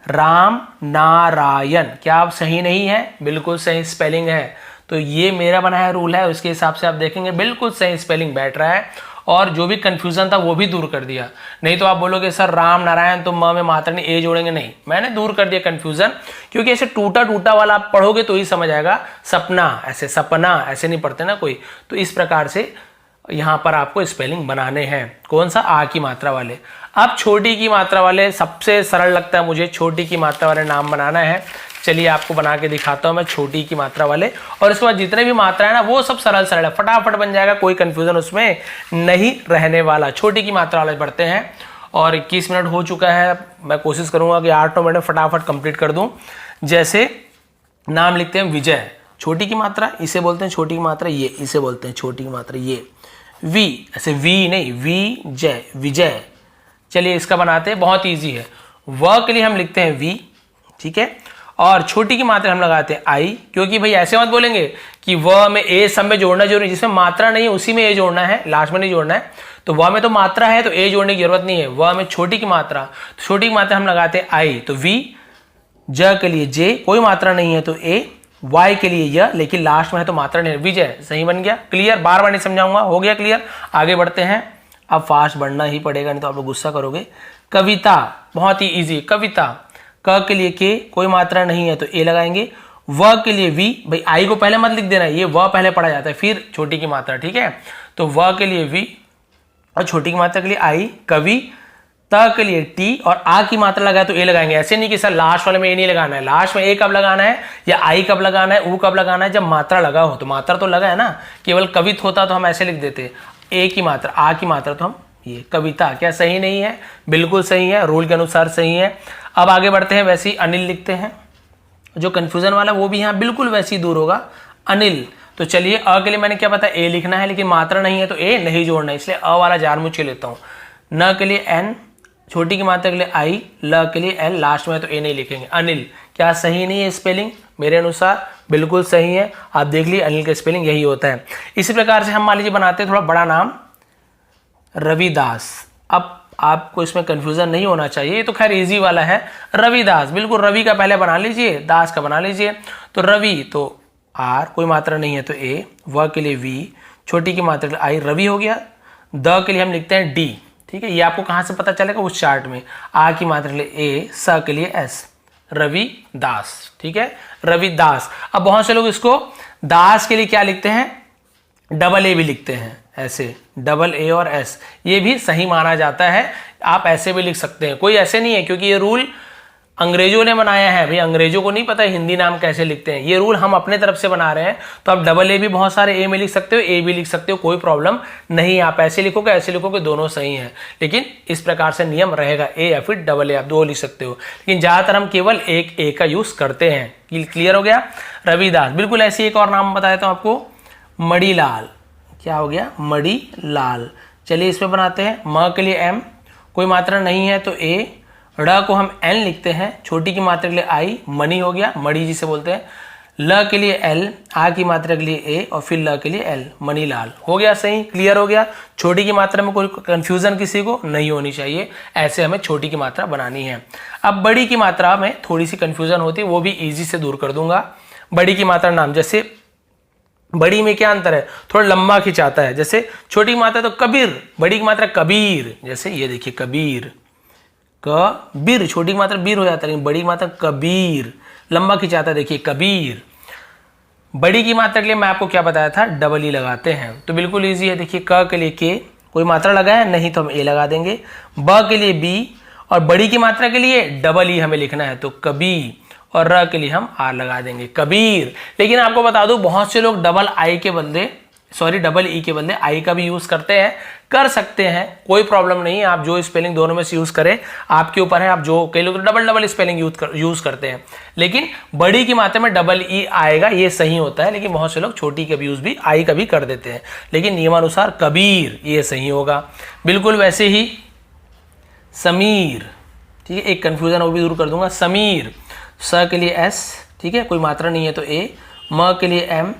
राम नारायण, क्या आप सही नहीं है, बिल्कुल सही स्पेलिंग है। तो ये मेरा बनाया रूल है, उसके हिसाब से आप देखेंगे बिल्कुल सही स्पेलिंग बैठ रहा है, और जो भी कंफ्यूजन था वो भी दूर कर दिया। नहीं तो आप बोलोगे सर राम नारायण तो म में मात्रा नहीं, ए जोड़ेंगे, नहीं, मैंने दूर कर दिया कंफ्यूजन, क्योंकि ऐसे टूटा टूटा वाला आप पढ़ोगे तो ही समझ आएगा। सपना, ऐसे सपना ऐसे नहीं पढ़ते ना कोई, तो इस प्रकार से यहाँ पर आपको स्पेलिंग बनाने हैं। कौन सा, आ की मात्रा वाले। अब छोटी की मात्रा वाले सबसे सरल लगता है मुझे, छोटी की मात्रा वाले नाम बनाना है। चलिए आपको बना के दिखाता हूँ मैं छोटी की मात्रा वाले, और इसके बाद जितने भी मात्रा है ना वो सब सरल सरल है, फटाफट बन जाएगा, कोई कंफ्यूजन उसमें नहीं रहने वाला। छोटी की मात्रा वाले पढ़ते हैं, और 21 मिनट हो चुका है, मैं कोशिश करूंगा कि 8-9 मिनट में फटाफट कंप्लीट कर दूं। जैसे नाम लिखते हैं विजय, छोटी की मात्रा इसे बोलते हैं छोटी की मात्रा, ये इसे बोलते हैं छोटी की मात्रा, ये वी, ऐसे वी नहीं, वी जय, विजय। चलिए इसका बनाते हैं, बहुत इजी है। व के लिए हम लिखते हैं वी, ठीक है, और छोटी की मात्रा हम लगाते हैं आई, क्योंकि भाई ऐसे मत बोलेंगे कि व में ए सब में जोड़ना जरूरी, जिसमें मात्रा नहीं है उसी में ए जोड़ना है, लास्ट में नहीं जोड़ना है। तो व में तो मात्रा है तो ए जोड़ने की जरूरत नहीं है, व में छोटी की मात्रा, तो छोटी की मात्रा हम लगाते हैं आई, तो वी, ज के लिए जे, कोई मात्रा नहीं है तो ए, वाई के लिए य, लेकिन लास्ट में है तो मात्रा नहीं, विजय, सही बन गया। क्लियर, बार बार नहीं समझाऊंगा, हो गया क्लियर। आगे बढ़ते हैं, अब फास्ट बढ़ना ही पड़ेगा, नहीं तो आप लोग गुस्सा करोगे। कविता, बहुत ही इजी, कविता, क के लिए के, कोई मात्रा नहीं है तो ए लगाएंगे, व के लिए वी, भाई आई को पहले मत लिख देना, ये व पहले पढ़ा जाता है फिर छोटी की मात्रा, ठीक है। तो व के लिए वी और छोटी की मात्रा के लिए आई, कवि, त के लिए टी, और आ की मात्रा लगाए तो ए लगाएंगे। ऐसे नहीं कि सर लास्ट वाले में ए नहीं लगाना है, लास्ट में ए कब लगाना है या आई कब लगाना है, ऊ कब लगाना है, जब मात्रा लगा हो। तो मात्रा तो लगा है ना, केवल कवित होता तो हम ऐसे लिख देते, ए की मात्रा, आ की मात्रा, तो हम ये कविता। क्या सही नहीं है, बिल्कुल सही है, रूल के अनुसार सही है। अब आगे बढ़ते हैं, वैसे ही अनिल लिखते हैं, जो कंफ्यूजन वाला वो भी यहाँ बिल्कुल वैसे ही दूर होगा, अनिल। तो चलिए अ के लिए मैंने क्या बताया, ए लिखना है, लेकिन मात्रा नहीं है तो ए नहीं जोड़ना है, इसलिए अ वाला जार मुझे लेता हूँ। न के लिए एन, छोटी की मात्रा के लिए आई, ल के लिए एल, लास्ट में तो ए नहीं लिखेंगे, अनिल। क्या सही नहीं है स्पेलिंग, मेरे अनुसार बिल्कुल सही है। आप देख लीजिए अनिल का स्पेलिंग यही होता है। इसी प्रकार से हम मान लीजिए बनाते हैं थोड़ा बड़ा नाम, रविदास। अब आपको इसमें कंफ्यूजन नहीं होना चाहिए, ये तो खैर इजी वाला है, रविदास, बिल्कुल रवि का पहले बना लीजिए, दास का बना लीजिए। तो रवि तो आर, कोई मात्रा नहीं है तो ए, व के लिए वी, छोटी की मात्रा के लिए आई, रवि हो गया। द के लिए हम लिखते हैं डी, ठीक है, ये आपको कहाँ से पता चलेगा, उस चार्ट में। आ की मात्रा के लिए ए, स के लिए एस, रविदास, ठीक है, रविदास। अब बहुत से लोग इसको दास के लिए क्या लिखते हैं, डबल ए भी लिखते हैं, ऐसे डबल ए और एस, ये भी सही माना जाता है, आप ऐसे भी लिख सकते हैं, कोई ऐसे नहीं है, क्योंकि ये रूल अंग्रेजों ने बनाया है। भाई अंग्रेजों को नहीं पता हिंदी नाम कैसे लिखते हैं, ये रूल हम अपने तरफ से बना रहे हैं। तो आप डबल ए भी बहुत सारे ए में लिख सकते हो, ए भी लिख सकते हो, कोई प्रॉब्लम नहीं। आप ऐसे लिखोगे ऐसे लिखोगे, दोनों सही हैं, लेकिन इस प्रकार से नियम रहेगा, ए या फिर डबल ए, आप दो लिख सकते हो, लेकिन ज्यादातर हम केवल एक ए का यूज करते हैं। क्लियर हो गया, रविदास। बिल्कुल ऐसे एक और नाम बता देता हूं आपको, मणिलाल। क्या हो गया, मणिलाल। चलिए इसमें बनाते हैं, म के लिए एम, कोई मात्रा नहीं है तो ए, ड़ को हम एन लिखते हैं, छोटी की मात्रा के लिए आई, मणि हो गया, मणि जिसे बोलते हैं। ल के लिए एल, आ की मात्रा के लिए ए, और फिर ल के लिए एल, मणिलाल। हो गया सही, क्लियर हो गया। छोटी की मात्रा में कोई कंफ्यूजन किसी को नहीं होनी चाहिए, ऐसे हमें छोटी की मात्रा बनानी है। अब बड़ी की मात्रा में थोड़ी सी कंफ्यूजन होती है, वो भी ईजी से दूर कर दूंगा। बड़ी की मात्रा नाम, जैसे बड़ी में क्या अंतर है, थोड़ा लंबा खिंचाता है। जैसे छोटी की मात्रा तो कबीर, बड़ी की मात्रा कबीर। जैसे ये देखिए कबीर, कबीर, छोटी की मात्रा बीर हो जाता है, लेकिन बड़ी की मात्रा कबीर, लंबा खिंचाता है। देखिए कबीर। बड़ी की मात्रा के लिए मैं आपको क्या बताया था, डबल ई लगाते हैं, तो बिल्कुल इजी है। देखिए क के लिए के, कोई मात्रा लगा है नहीं तो हम ए लगा देंगे। ब के लिए बी, और बड़ी की मात्रा के लिए डबल ई हमें लिखना है, तो कबी, और र के लिए हम आर लगा देंगे, कबीर। लेकिन आपको बता दूं, बहुत से लोग डबल आई के बदले, सॉरी डबल ई के बदले आई का भी यूज करते हैं, कर सकते हैं, कोई प्रॉब्लम नहीं है। आप जो स्पेलिंग दोनों में से यूज करें, आपके ऊपर है। आप जो, कई लोग तो डबल डबल स्पेलिंग यूज करते हैं, लेकिन बड़ी की मात्रा में डबल ई आएगा, ये सही होता है। लेकिन बहुत से लोग छोटी का भी यूज भी आई का भी कर देते हैं, लेकिन नियमानुसार कबीर ये सही होगा। बिल्कुल वैसे ही समीर, ठीक है, एक कंफ्यूजन वो भी दूर कर दूंगा। समीर, स के लिए एस, ठीक है, कोई मात्रा नहीं है तो ए, म के लिए एम,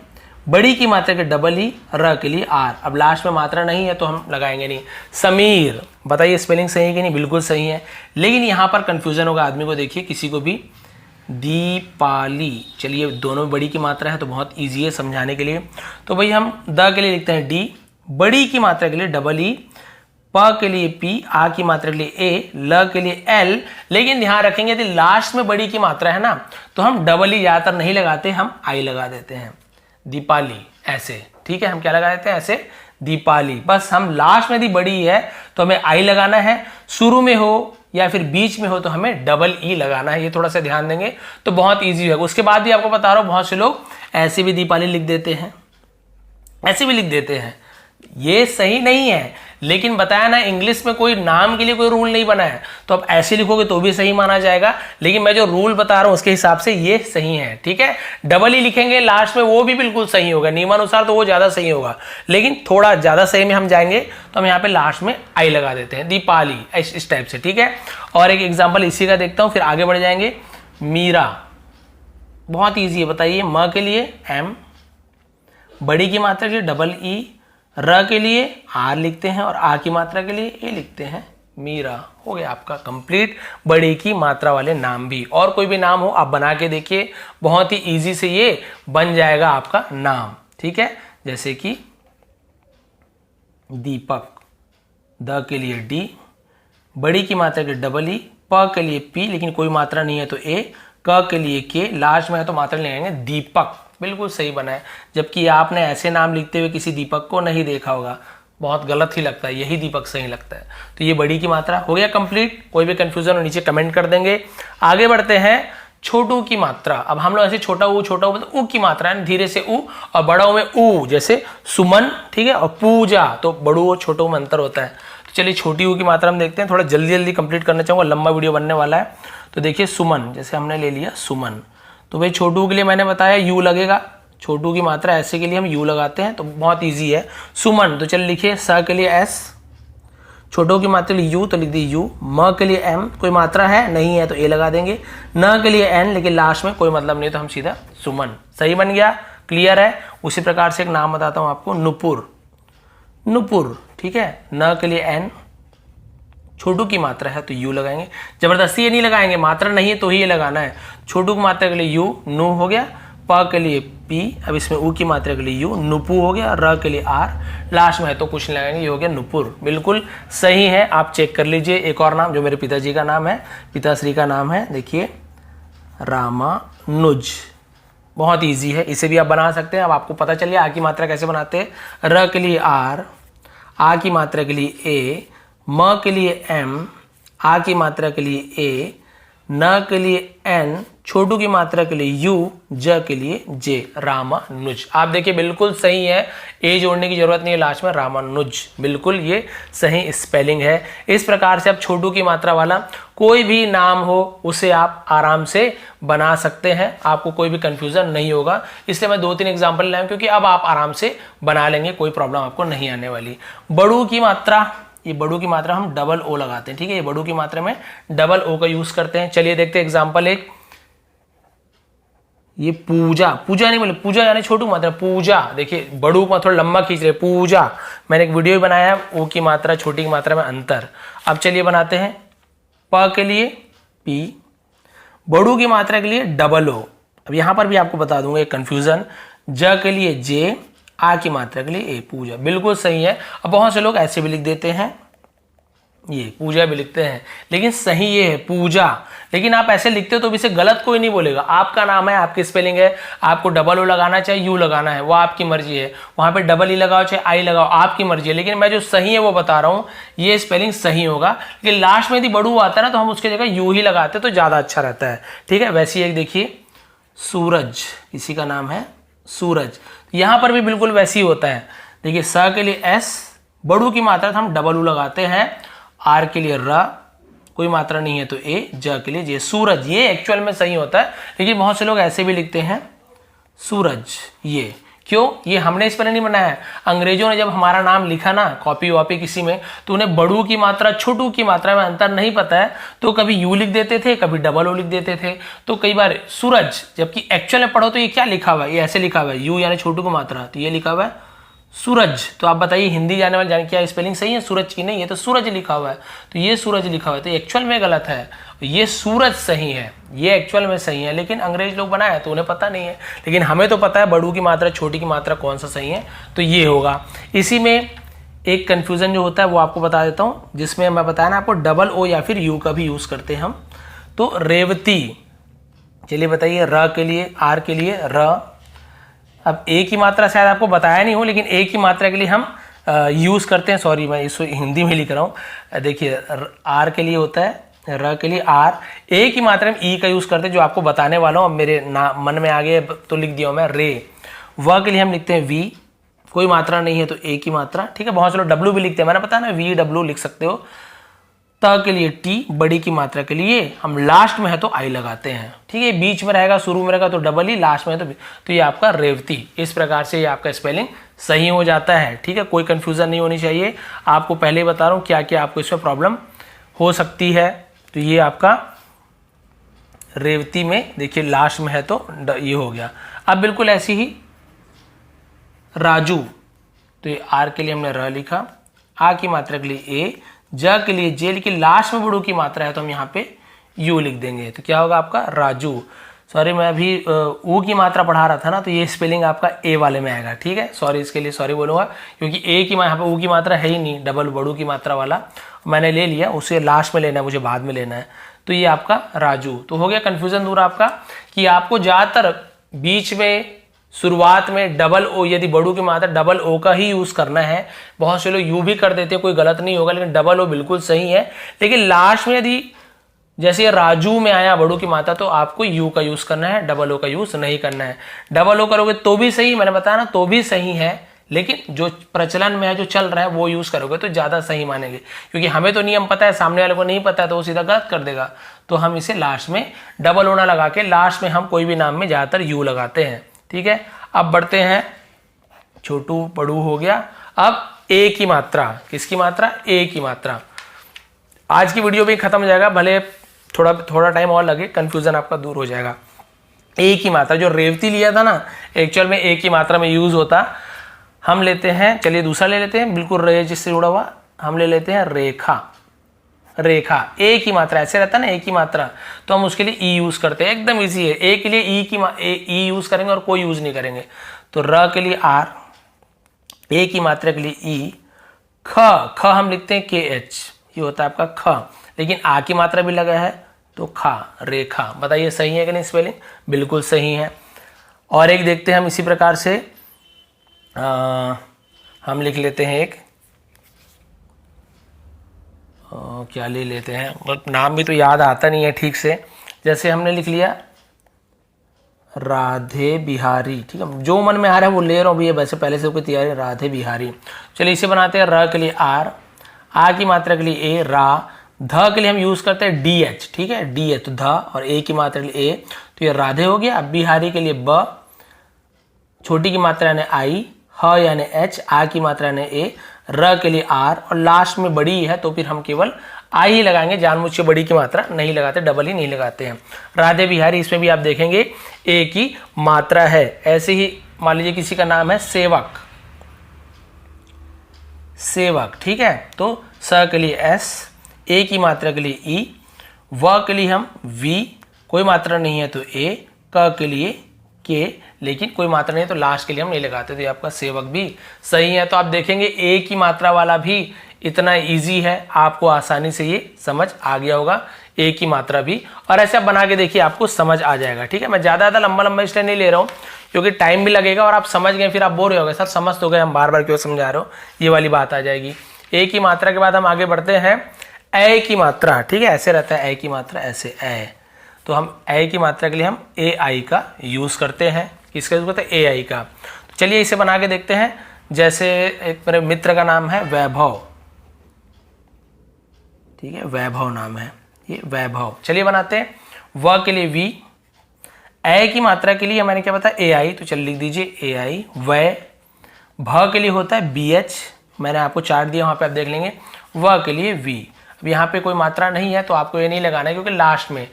बड़ी की मात्रा के डबल ई, र के लिए आर। अब लास्ट में मात्रा नहीं है तो हम लगाएंगे नहीं। समीर, बताइए स्पेलिंग सही है कि नहीं, बिल्कुल सही है। लेकिन यहाँ पर कंफ्यूजन होगा आदमी को, देखिए किसी को भी। दीपाली, चलिए दोनों में बड़ी की मात्रा है तो बहुत ईजी है समझाने के लिए। तो भाई हम द के लिए लिखते हैं डी, बड़ी की मात्रा के लिए डबल ई, प के लिए पी, आ की मात्रा के लिए ए, ल के लिए एल। लेकिन ध्यान रखेंगे यदि लास्ट में बड़ी की मात्रा है ना, तो हम डबल ई ज्यादातर नहीं लगाते, हम आई लगा देते हैं। दीपाली ऐसे, ठीक है, हम क्या लगा देते हैं ऐसे, दीपाली। बस हम लास्ट में यदि बड़ी है तो हमें आई लगाना है, शुरू में हो या फिर बीच में हो तो हमें डबल ई लगाना है। ये थोड़ा सा ध्यान देंगे तो बहुत ईजी होगा। उसके बाद भी आपको बता रहा हूं, बहुत से लोग ऐसे भी दीपाली लिख देते हैं, ऐसे भी लिख देते हैं, ये सही नहीं है। लेकिन बताया ना, इंग्लिश में कोई नाम के लिए कोई रूल नहीं बना है, तो आप ऐसे लिखोगे तो भी सही माना जाएगा। लेकिन मैं जो रूल बता रहा हूं उसके हिसाब से ये सही है, ठीक है। डबल ई लिखेंगे लास्ट में, वो भी बिल्कुल सही होगा, नियमानुसार तो वो ज्यादा सही होगा। लेकिन थोड़ा ज्यादा सही में हम जाएंगे तो हम यहाँ पे लास्ट में आई लगा देते हैं, दीपाली, इस टाइप से, ठीक है। और एक एग्जाम्पल इसी का देखता हूँ, फिर आगे बढ़ जाएंगे। मीरा, बहुत ईजी है, बताइए। म के लिए एम, बड़ी की मात्रा के लिए डबल ई, र के लिए आर लिखते हैं, और आ की मात्रा के लिए ए लिखते हैं, मीरा। हो गया आपका कंप्लीट बड़ी की मात्रा वाले नाम भी। और कोई भी नाम हो आप बना के देखिए, बहुत ही इजी से ये बन जाएगा आपका नाम, ठीक है। जैसे कि दीपक, द के लिए डी, बड़ी की मात्रा के डबल ई, प के लिए पी, लेकिन कोई मात्रा नहीं है तो ए, क के लिए के, लास्ट में है तो मात्रा लगाएंगे, दीपक। बिल्कुल सही बना है। जबकि आपने ऐसे नाम लिखते हुए किसी दीपक को नहीं देखा होगा, बहुत गलत ही लगता है, यही दीपक सही लगता है। तो ये बड़ी की मात्रा हो गया कंप्लीट। कोई भी कंफ्यूजन हो नीचे कमेंट कर देंगे। आगे बढ़ते हैं, छोटू की मात्रा। अब हम लोग ऐसे छोटा ऊ मतलब ऊ की मात्रा है, धीरे से ऊ, और बड़ा ऊ में ऊ, जैसे सुमन, ठीक है, और पूजा, तो बड़ू और छोटू में अंतर होता है। तो चलिए छोटी ऊ की मात्रा हम देखते हैं, थोड़ा जल्दी जल्दी कंप्लीट करना चाहूंगा, लंबा वीडियो बनने वाला है। तो देखिए सुमन, जैसे हमने ले लिया सुमन, तो भाई छोटू के लिए मैंने बताया यू लगेगा, छोटू की मात्रा ऐसे के लिए हम यू लगाते हैं, तो बहुत इजी है। सुमन, तो चलिए लिखिए, स के लिए एस, छोटों की मात्रा के लिए यू तो लिख दी यू, म के लिए एम, कोई मात्रा है नहीं है तो ए लगा देंगे, न के लिए एन, लेकिन लास्ट में कोई मतलब नहीं तो हम सीधा सुमन। सही बन गया, क्लियर है। उसी प्रकार से एक नाम बताता हूं आपको, नुपुर, नुपुर, ठीक है, न के लिए एन, छोटू की मात्रा है तो यू लगाएंगे, जबरदस्ती ये नहीं लगाएंगे, मात्रा नहीं है तो ही ये लगाना है। छोटू की मात्रा के लिए यू, नु हो गया, प के लिए पी, अब इसमें ऊ की मात्रा के लिए यू, नुपू हो गया, र के लिए आर, लास्ट में है तो कुछ नहीं लगाएंगे, ये हो गया नुपुर। बिल्कुल सही है, आप चेक कर लीजिए। एक और नाम जो मेरे पिताजी का नाम है, पिताश्री का नाम है, देखिए रामानुज, बहुत इजी है, इसे भी आप बना सकते हैं। अब आपको पता चलिए आ की मात्रा कैसे बनाते हैं। र के लिए आर, आ की मात्रा के लिए ए, म के लिए एम, आ की मात्रा के लिए ए, न के लिए एन, छोटू की मात्रा के लिए यू, ज के लिए जे, रामानुज। आप देखिए बिल्कुल सही है, ए जोड़ने की जरूरत नहीं है लास्ट में, रामानुज, बिल्कुल ये सही स्पेलिंग है। इस प्रकार से आप छोटू की मात्रा वाला कोई भी नाम हो उसे आप आराम से बना सकते हैं, आपको कोई भी कंफ्यूजन नहीं होगा। इसलिए मैं 2-3 एग्जाम्पल लाया क्योंकि अब आप आराम से बना लेंगे, कोई प्रॉब्लम आपको नहीं आने वाली। बड़ू की मात्रा, ये बड़ू की मात्रा हम डबल ओ लगाते हैं, ठीक है, ये बड़ू की मात्रा में डबल ओ का यूज करते हैं। चलिए देखते हैं एग्जांपल एक, ये पूजा, पूजा नहीं बोले, पूजा यानी छोटू मात्रा, पूजा, देखिए बड़ू को थोड़ा लंबा खींच रहे, पूजा। मैंने एक वीडियो बनाया है, ओ की मात्रा छोटी की मात्रा में अंतर। अब चलिए बनाते हैं, प के लिए पी, बड़ू की मात्रा के लिए डबल ओ। अब यहां पर भी आपको बता दूंगा एक कंफ्यूजन, ज के लिए जे, आ की मात्रा के लिए ए, पूजा। बिल्कुल सही है। अब बहुत से लोग ऐसे भी लिख देते हैं, ये पूजा भी लिखते हैं, लेकिन सही ये है पूजा। लेकिन आप ऐसे लिखते हो तो भी इसे गलत कोई नहीं बोलेगा। आपका नाम है, आपकी स्पेलिंग है, आपको डबल ओ लगाना चाहे यू लगाना है, वो आपकी मर्जी है। वहां पे डबल ई लगाओ चाहे आई लगाओ, आपकी मर्जी है। लेकिन मैं जो सही है वो बता रहा हूं, ये स्पेलिंग सही होगा। लेकिन लास्ट में यदि बड़ू आता है ना तो हम उसकी जगह यू ही लगाते तो ज्यादा अच्छा रहता है। ठीक है। वैसे एक देखिए सूरज, किसी का नाम है सूरज, यहां पर भी बिल्कुल वैसे ही होता है। देखिए स के लिए एस, बड़ू की मात्रा तो हम डबल ऊ लगाते हैं, आर के लिए र, कोई मात्रा नहीं है तो ए, ज के लिए जे, सूरज। ये एक्चुअल में सही होता है, लेकिन बहुत से लोग ऐसे भी लिखते हैं सूरज। ये क्यों? ये हमने इस पर नहीं बनाया है। अंग्रेजों ने जब हमारा नाम लिखा ना कॉपी वॉपी किसी में, तो उन्हें बड़ू की मात्रा छोटू की मात्रा में अंतर नहीं पता है, तो कभी यू लिख देते थे, कभी डबल ओ लिख देते थे। तो कई बार सूरज, जबकि एक्चुअल में पढ़ो तो ये क्या लिखा हुआ है, ये ऐसे लिखा हुआ है, यू यानी छोटू की मात्रा, तो ये लिखा हुआ है सूरज। तो आप बताइए हिंदी जाने वाले जान क्या स्पेलिंग सही है सूरज की? नहीं, ये तो सूरज लिखा हुआ है, तो ये सूरज लिखा हुआ है, तो एक्चुअल में गलत है। ये सूरज सही है, ये एक्चुअल में सही है, लेकिन अंग्रेज लोग बनाए तो उन्हें पता नहीं है। लेकिन हमें तो पता है बड़ू की मात्रा छोटी की मात्रा कौन सा सही है, तो ये होगा। इसी में एक कन्फ्यूजन जो होता है वो आपको बता देता हूँ, जिसमें मैं बताया ना आपको डबल ओ या फिर यू का भी यूज करते हैं हम। तो रेवती, चलिए बताइए र के लिए, आर के लिए र। अब ए की मात्रा शायद आपको बताया नहीं हो, लेकिन ए की मात्रा के लिए हम यूज करते हैं, सॉरी मैं इसको हिंदी में लिख रहा हूँ। देखिए आर के लिए होता है, र के लिए आर, ए की मात्रा में ई का यूज करते हैं, जो आपको बताने वाला हूँ। अब मेरे मन में आ गया तो लिख दिया मैं रे। व के लिए हम लिखते हैं वी, कोई मात्रा नहीं है तो ए की मात्रा। ठीक है। बहुत से लोग डब्ल्यू भी लिखते हैं, मैंने बताया ना वी डब्ल्यू लिख सकते हो। त के लिए टी, बड़ी की मात्रा के लिए हम लास्ट में है तो आई लगाते हैं। ठीक है। बीच में रहेगा, शुरू में रहेगा तो डबल ही, लास्ट में है तो ये आपका रेवती। इस प्रकार से ये आपका स्पेलिंग सही हो जाता है। ठीक है। कोई कंफ्यूजन नहीं होनी चाहिए। आपको पहले ही बता रहा हूँ क्या क्या आपको इसमें प्रॉब्लम हो सकती है। तो ये आपका रेवती में देखिए लास्ट में है तो ये हो गया। अब बिल्कुल ऐसी ही राजू, तो ये आर के लिए हमने र लिखा, आ की मात्रा के लिए ए, ज के लिए जे, लेकिन लास्ट में बड़ू की मात्रा है तो हम यहाँ पे यू लिख देंगे, तो क्या होगा आपका राजू। सॉरी मैं अभी ऊ की मात्रा पढ़ा रहा था ना, तो ये स्पेलिंग आपका ए वाले में आएगा। ठीक है। सॉरी, इसके लिए सॉरी बोलूँगा, क्योंकि ए की यहाँ पे ऊ की मात्रा है ही नहीं, डबल बड़ू की मात्रा वाला मैंने ले लिया, उसे लास्ट में लेना है, मुझे बाद में लेना है। तो ये आपका राजू। तो हो गया कन्फ्यूजन दूर आपका, कि आपको ज़्यादातर बीच में शुरुआत में डबल ओ, यदि बड़ू की मात्रा डबल ओ का ही यूज करना है। बहुत से लोग यू भी कर देते हैं, कोई गलत नहीं होगा, लेकिन डबल ओ बिल्कुल सही है। लेकिन लास्ट में यदि जैसे राजू में आया बड़ू की मात्रा, तो आपको यू का यूज करना है, डबल ओ का यूज नहीं करना है। डबल ओ करोगे तो भी सही, मैंने बताया ना तो भी सही है, लेकिन जो प्रचलन में है, जो चल रहा है वो यूज करोगे तो ज्यादा सही मानेंगे। क्योंकि हमें तो नियम पता है, सामने वाले को नहीं पता है तो वो सीधा गलत कर देगा। तो हम इसे लास्ट में डबल ओ ना लगा के लास्ट में हम कोई भी नाम में ज्यादातर यू लगाते हैं। ठीक है। अब बढ़ते हैं, छोटू बड़ू हो गया। अब ए की मात्रा, किसकी मात्रा? ए की मात्रा। आज की वीडियो भी खत्म हो जाएगा, भले थोड़ा टाइम और लगे, कंफ्यूजन आपका दूर हो जाएगा। ए की मात्रा, जो रेवती लिया था ना, एक्चुअल में ए की मात्रा में यूज होता। हम लेते हैं, चलिए दूसरा ले लेते हैं, बिल्कुल रे जिससे जुड़ा हुआ, हम ले लेते हैं रेखा। रेखा ए की मात्रा, ऐसे रहता है ना ए की मात्रा, तो हम उसके लिए ई यूज करते हैं, एकदम इजी है। ए के लिए ई यूज करेंगे और कोई यूज नहीं करेंगे। तो र के लिए आर, ए की मात्रा के लिए ई, ख हम लिखते हैं के एच, ये होता है आपका ख, लेकिन आ की मात्रा भी लगा है तो खा, रेखा। बताइए सही है कि नहीं स्पेलिंग? बिल्कुल सही है। और एक देखते हैं हम इसी प्रकार से, हम लिख लेते हैं एक, क्या ले लेते हैं, नाम भी तो याद आता नहीं है ठीक से। जैसे हमने लिख लिया राधे बिहारी। ठीक है, जो मन में आ रहा है वो ले रहा हूँ भैया, वैसे पहले से कोई तैयारी, राधे बिहारी। चलिए इसे बनाते हैं। र के लिए आर, आ की मात्रा के लिए ए, रा। ध के लिए हम यूज करते हैं डी एच। ठीक है, डी एच, तो ध, और ए की मात्रा के लिए ए, तो ये राधे हो गया। अब बिहारी के लिए ब, छोटी की मात्रा यानी आई, ह यानी एच, आ की मात्रा यानी ए, र के लिए आर, और लास्ट में बड़ी है तो फिर हम केवल आई ही लगाएंगे, जानबूझ के बड़ी की मात्रा नहीं लगाते, डबल ही नहीं लगाते हैं। राधे बिहारी, इसमें भी आप देखेंगे ए की मात्रा है। ऐसे ही मान लीजिए किसी का नाम है सेवक, सेवक। ठीक है, तो स के लिए एस, ए की मात्रा के लिए ई, व के लिए हम वी, कोई मात्रा नहीं है तो ए, क के लिए के, लेकिन कोई मात्रा नहीं है तो लास्ट के लिए हम नहीं लगाते, तो ये आपका सेवक भी सही है। तो आप देखेंगे ए की मात्रा वाला भी इतना इजी है, आपको आसानी से ये समझ आ गया होगा, ए की मात्रा भी। और ऐसे आप बना के देखिए, आपको समझ आ जाएगा। ठीक है, मैं ज़्यादा लंबा इसलिए नहीं ले रहा हूँ क्योंकि टाइम भी लगेगा और आप समझ गए फिर आप बोर हो गए, सर समझ तो गए, हम बार बार क्यों समझा रहे हो, ये वाली बात आ जाएगी। ए की मात्रा के बाद हम आगे बढ़ते हैं ए की मात्रा। ठीक है, ऐसे रहता है ए की मात्रा, ऐसे ए, तो हम ए की मात्रा के लिए हम ए आई का यूज़ करते हैं। किसका यूज़ करते हैं? ए आई का। तो चलिए इसे बना के देखते हैं। जैसे एक मेरे मित्र का नाम है वैभव, ठीक है, वैभव नाम है, ये वैभव। चलिए बनाते हैं। व के लिए वी, ए की मात्रा के लिए मैंने क्या बताया? ए आई, तो चल लिख दीजिए ए आई। वै, भ के लिए होता है बी एच, मैंने आपको चार्ट दिया वहाँ पे आप देख लेंगे। व के लिए वी, अब यहाँ पे कोई मात्रा नहीं है तो आपको ये नहीं लगाना है क्योंकि लास्ट में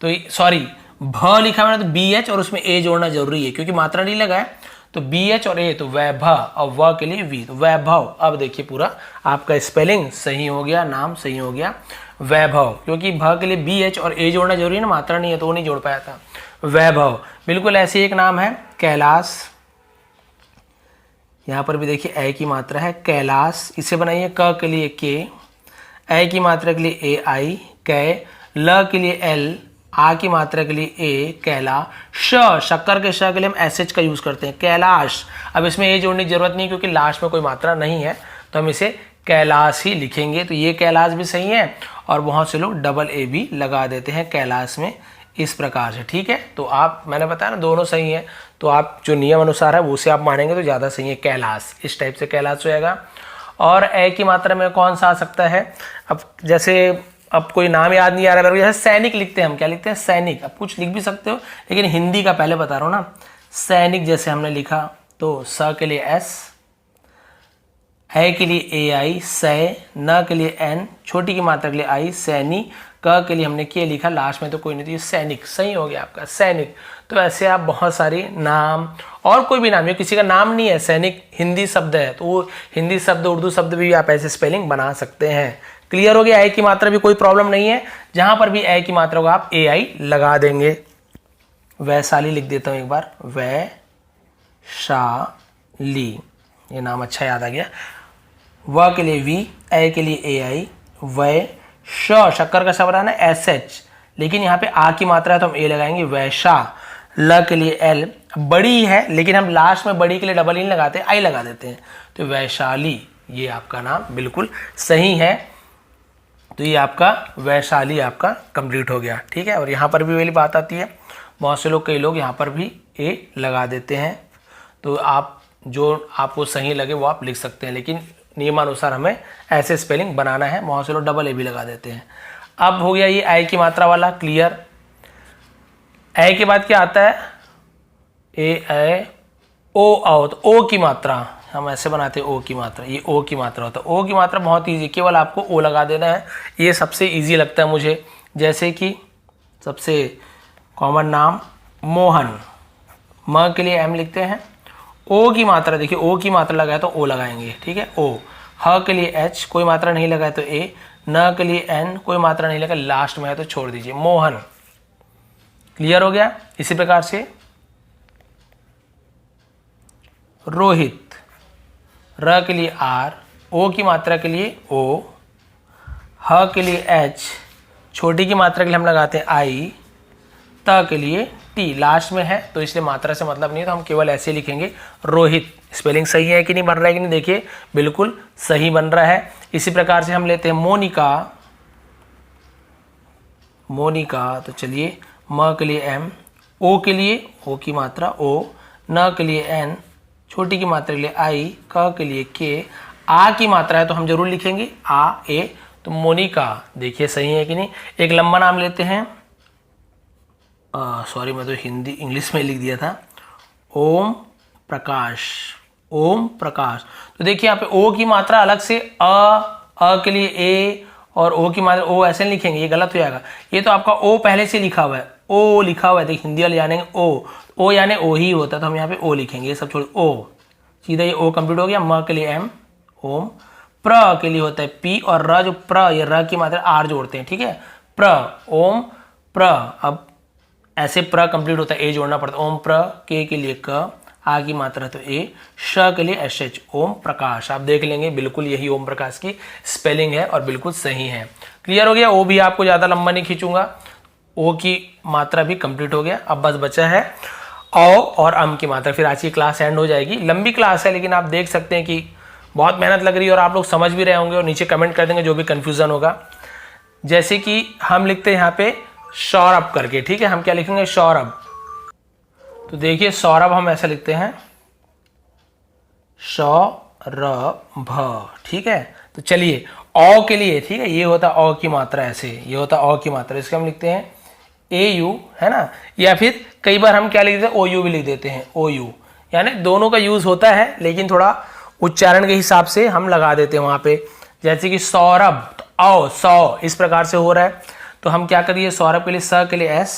तो सॉरी भ लिखा मैंने तो बी एच और उसमें ए जोड़ना जरूरी है क्योंकि मात्रा नहीं लगा है, तो बी एच और ए, तो वैभव, और व के लिए वी, तो वैभव। अब देखिए पूरा आपका स्पेलिंग सही हो गया, नाम सही हो गया वैभव, क्योंकि भ के लिए बी एच और ए जोड़ना जरूरी है ना, मात्रा नहीं है तो वो नहीं जोड़ पाया था। वैभव। बिल्कुल ऐसे एक नाम है कैलाश, यहाँ पर भी देखिए ए की मात्रा है कैलाश, इसे बनाइए। क के लिए के, ए की मात्रा के लिए ए आई कै, ल के लिए एल, आ की मात्रा के लिए ए कैला, श शक्कर के श के लिए हम एस एच का यूज करते हैं कैलाश। अब इसमें ए जोड़ने की जरूरत नहीं क्योंकि लास्ट में कोई मात्रा नहीं है तो हम इसे कैलाश ही लिखेंगे, तो ये कैलाश भी सही है। और बहुत से लोग डबल ए भी लगा देते हैं कैलाश में, इस प्रकार से। ठीक है, तो आप, मैंने बताया ना दोनों सही है, तो आप जो नियम अनुसार है वो से आप मानेंगे तो ज़्यादा सही है कैलाश, इस टाइप से कैलाश हो जाएगा। और ए की मात्रा में कौन सा आ सकता है? अब जैसे अब कोई नाम याद नहीं आ रहा है मेरे को, जैसे सैनिक लिखते हैं हम, क्या लिखते हैं? सैनिक। अब कुछ लिख भी सकते हो लेकिन हिंदी का पहले बता रहा हूँ ना। सैनिक जैसे हमने लिखा तो स के लिए एस, ए के लिए ए आई सै, न के लिए एन, छोटी की मात्रा के लिए आई सैनी, क के लिए हमने के लिखा, लास्ट में तो कोई नहीं, तो ये सैनिक सही हो गया आपका सैनिक। तो ऐसे आप बहुत सारी नाम, और कोई भी नाम, ये किसी का नाम नहीं है, सैनिक हिंदी शब्द है तो वो हिंदी शब्द उर्दू शब्द भी आप ऐसे स्पेलिंग बना सकते हैं। क्लियर हो गया? ए की मात्रा भी कोई प्रॉब्लम नहीं है, जहां पर भी ए की मात्रा को आप ए आई लगा देंगे। वैशाली लिख देता हूं एक बार, वैशाली, ये नाम अच्छा याद आ गया। व के लिए वी, ए के लिए ए आई, वै, शक्कर का शब्द है ना एस एच, लेकिन यहाँ पे आ की मात्रा है तो हम ए लगाएंगे वैशा। ल के लिए एल, बड़ी है लेकिन हम लास्ट में बड़ी के लिए डबल ई नहीं लगाते, आई लगा देते हैं, तो वैशाली, ये आपका नाम बिल्कुल सही है। तो ये आपका वैशाली आपका कंप्लीट हो गया। ठीक है, और यहाँ पर भी वही बात आती है, बहुत से लोग, कई लोग यहाँ पर भी ए लगा देते हैं, तो आप जो आपको सही लगे वो आप लिख सकते हैं, लेकिन नियमानुसार हमें ऐसे स्पेलिंग बनाना है। बहुत से लोग डबल ए भी लगा देते हैं। अब हो गया ये ए की मात्रा वाला क्लियर। ए के बाद क्या आता है? ए ओ आओ, तो ओ की मात्रा हम ऐसे बनाते हैं, ओ की मात्रा, ये ओ की मात्रा होता है। ओ की मात्रा बहुत ईजी, केवल आपको ओ लगा देना है, ये सबसे ईजी लगता है मुझे। जैसे कि सबसे कॉमन नाम मोहन, म के लिए एम लिखते हैं। ओ की मात्रा देखिए, ओ की मात्रा लगाए तो ओ लगाएंगे, ठीक है, ओ। ह के लिए एच, कोई मात्रा नहीं लगाए तो ए। न के लिए एन, कोई मात्रा नहीं लगा, लास्ट में है तो छोड़ दीजिए, मोहन। क्लियर हो गया? इसी प्रकार से रोहित, र के लिए आर, ओ की मात्रा के लिए ओ, ह के लिए एच, छोटी की मात्रा के लिए हम लगाते हैं आई, त के लिए टी, लास्ट में है तो इसलिए मात्रा से मतलब नहीं है, तो हम केवल ऐसे लिखेंगे रोहित। स्पेलिंग सही है कि नहीं, बन रहा है कि नहीं? देखिए बिल्कुल सही बन रहा है। इसी प्रकार से हम लेते हैं मोनिका, मोनिका, तो चलिए म के लिए एम, ओ के लिए ओ की मात्रा ओ, न के लिए एन, छोटी की मात्रा के लिए आई, क के लिए के, आ की मात्रा है तो हम जरूर लिखेंगे आ ए, तो मोनिका। देखिए सही है कि नहीं? एक लंबा नाम लेते हैं, सॉरी मैं तो हिंदी इंग्लिश में लिख दिया था, ओम प्रकाश, ओम प्रकाश। तो देखिए यहाँ पे ओ की मात्रा अलग से अ के लिए ए, और ओ की मात्रा ओ ऐसे नहीं लिखेंगे, ये गलत हो जाएगा। ये तो आपका ओ पहले से लिखा हुआ है, ओ लिखा हुआ है, देखिए हिंदी वाले जानेंगे ओ यानी ओ ही होता है, तो हम यहाँ पे ओ लिखेंगे, ये सब छोड़ ओ, सीधा ये ओ कंप्लीट हो गया। म के लिए एम, ओम। प्र के लिए होता है पी, और र जो प्र, ये र की मात्रा आर जोड़ते हैं, ठीक है, प्र, ओम प्र। अब ऐसे प्र कंप्लीट होता है, ए जोड़ना पड़ता है। ओम प्र, के के लिए क, आ की मात्रा तो ए, श के लिए एस एच, ओम प्रकाश। आप देख लेंगे बिल्कुल यही ओम प्रकाश की स्पेलिंग है और बिल्कुल सही है। क्लियर हो गया। ओ भी आपको ज़्यादा लंबा नहीं खींचूंगा, ओ की मात्रा भी कंप्लीट हो गया। अब बस बचा है औ और अम की मात्रा, फिर आज की क्लास एंड हो जाएगी। लंबी क्लास है लेकिन आप देख सकते हैं कि बहुत मेहनत लग रही है और आप लोग समझ भी रहे होंगे और नीचे कमेंट कर देंगे जो भी कन्फ्यूज़न होगा। जैसे कि हम लिखते हैं यहाँ पे सौरभ करके, ठीक है, हम क्या लिखेंगे सौरभ। तो देखिए सौरभ हम ऐसा लिखते हैं सौरभ, ठीक है। तो चलिए औ के लिए, ठीक है, ये होता औ की मात्रा ऐसे, ये होता औ की मात्रा, इसके हम लिखते हैं ए यू, है ना, या फिर कई बार हम क्या लिख देते हैं ओ यू भी लिख देते हैं, ओ यू, यानी दोनों का यूज होता है लेकिन थोड़ा उच्चारण के हिसाब से हम लगा देते हैं वहां पे। जैसे कि सौरभ, तो औ सौ इस प्रकार से हो रहा है, तो हम क्या करिए सौरभ के लिए स के लिए एस,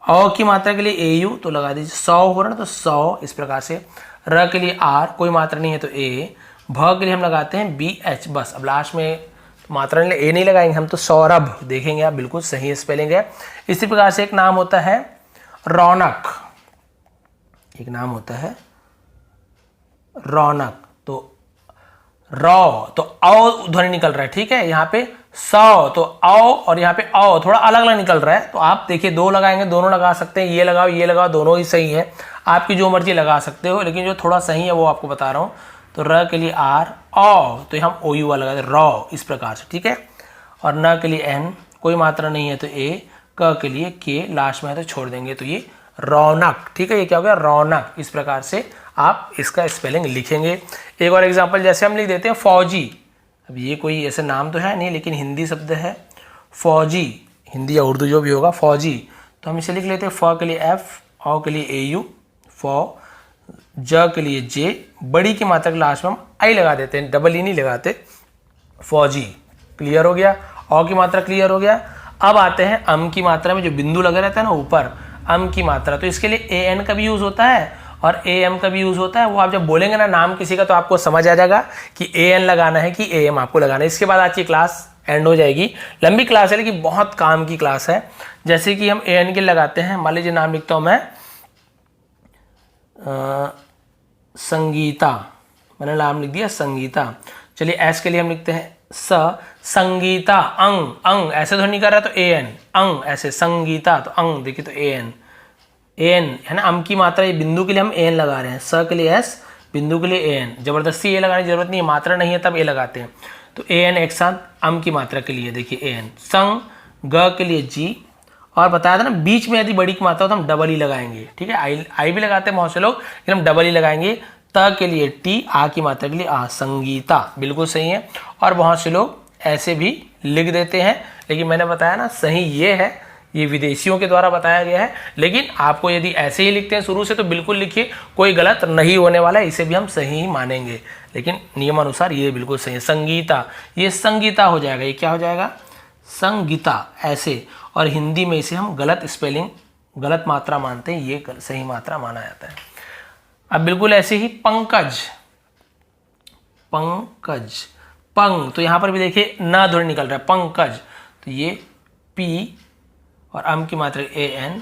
औ की मात्रा के लिए ए यू तो लगा दीजिए, 100 हो रहा है तो 100 इस प्रकार से। र के लिए आर, कोई मात्रा नहीं है तो ए, भ के लिए हम लगाते हैं बी एच, बस। अब लास्ट में मात्रा नहीं, ए नहीं लगाएंगे हम, तो सौरभ देखेंगे आप, बिल्कुल सही स्पेलिंग है। इसी प्रकार से एक नाम होता है रौनक, एक नाम होता है रौनक, तो रौ तो औ ध्वनि निकल रहा है, ठीक है। यहाँ पे सौ तो औ और यहाँ पे औ थोड़ा अलग अलग निकल रहा है, तो आप देखिए दो लगाएंगे, दोनों लगा सकते हैं, ये लगाओ दोनों ही सही है, आपकी जो मर्जी लगा सकते हो, लेकिन जो थोड़ा सही है वो आपको बता रहा हूँ। तो र के लिए आर, औ तो हम ओ यू वाला लगाते रौ इस प्रकार से, ठीक है। और न के लिए एन, कोई मात्रा नहीं है तो ए, क के लिए के, लास्ट में है तो छोड़ देंगे, तो ये रौनक, ठीक है। ये क्या हो गया रौनक। इस प्रकार से आप इसका स्पेलिंग लिखेंगे। एक और एग्जांपल जैसे हम लिख देते हैं फौजी, अब ये कोई ऐसे नाम तो है नहीं लेकिन हिंदी शब्द है फौजी, हिंदी या उर्दू जो भी होगा फौजी, तो हम इसे लिख लेते हैं फ के लिए एफ, औ के लिए ए यू, फौ, ज के लिए जे, बड़ी की मात्रा के लास्ट में हम आई लगा देते हैं, डबल ई नहीं लगाते, फौजी। क्लियर हो गया, औ की मात्रा क्लियर हो गया। अब आते हैं अम की मात्रा में जो बिंदु लगा रहता है ना ऊपर, अम की मात्रा, तो इसके लिए ए एन का भी यूज होता है और ए एम का भी यूज होता है। वो आप जब बोलेंगे ना नाम किसी का तो आपको समझ आ जाएगा कि ए एन लगाना है कि ए एम आपको लगाना है। इसके बाद आज की क्लास एंड हो जाएगी। लंबी क्लास है लेकिन बहुत काम की क्लास है। जैसे कि हम ए एन के लगाते हैं, मान लीजिए नाम लिखता हूं मैं संगीता, मैंने नाम लिख दिया संगीता। चलिए एस के लिए हम लिखते हैं संगीता, अंग, अंग ऐसे ध्वनि कर रहा है तो ए एन, अंग ऐसे, संगीता तो अंग, देखिए तो ए एन, एन है ना, अम की मात्रा, ये बिंदु के लिए हम एन लगा रहे हैं, स के लिए एस, बिंदु के लिए एन, जबरदस्ती ए लगाने की जरूरत नहीं है, मात्रा नहीं है तब ए लगाते हैं। तो ए एन एक साथ अम की मात्रा के लिए देखिए ए एन, संग, ग के लिए जी, और बताया था ना बीच में यदि बड़ी की मात्रा हो तो हम डबल ई लगाएंगे, ठीक है। आई भी लगाते हैं बहुत से लोग, लेकिन हम डबल ई लगाएंगे। त के लिए टी, आ की मात्रा के लिए आ, संगीता, बिल्कुल सही है। और बहुत से लोग ऐसे भी लिख देते हैं, लेकिन मैंने बताया ना सही ये है, ये विदेशियों के द्वारा बताया गया है, लेकिन आपको यदि ऐसे ही लिखते हैं शुरू से तो बिल्कुल लिखिए, कोई गलत नहीं होने वाला है, इसे भी हम सही ही मानेंगे, लेकिन नियमानुसार ये बिल्कुल सही है। संगीता, ये संगीता हो जाएगा, ये क्या हो जाएगा संगीता ऐसे। और हिंदी में इसे हम गलत स्पेलिंग, गलत मात्रा मानते हैं, ये सही मात्रा माना जाता है। अब बिल्कुल ऐसे ही पंकज, पंकज, पंग, तो यहां पर भी देखिए न ध्वनि निकल रहा है, पंकज, तो ये पी और अम की मात्रा ए एन,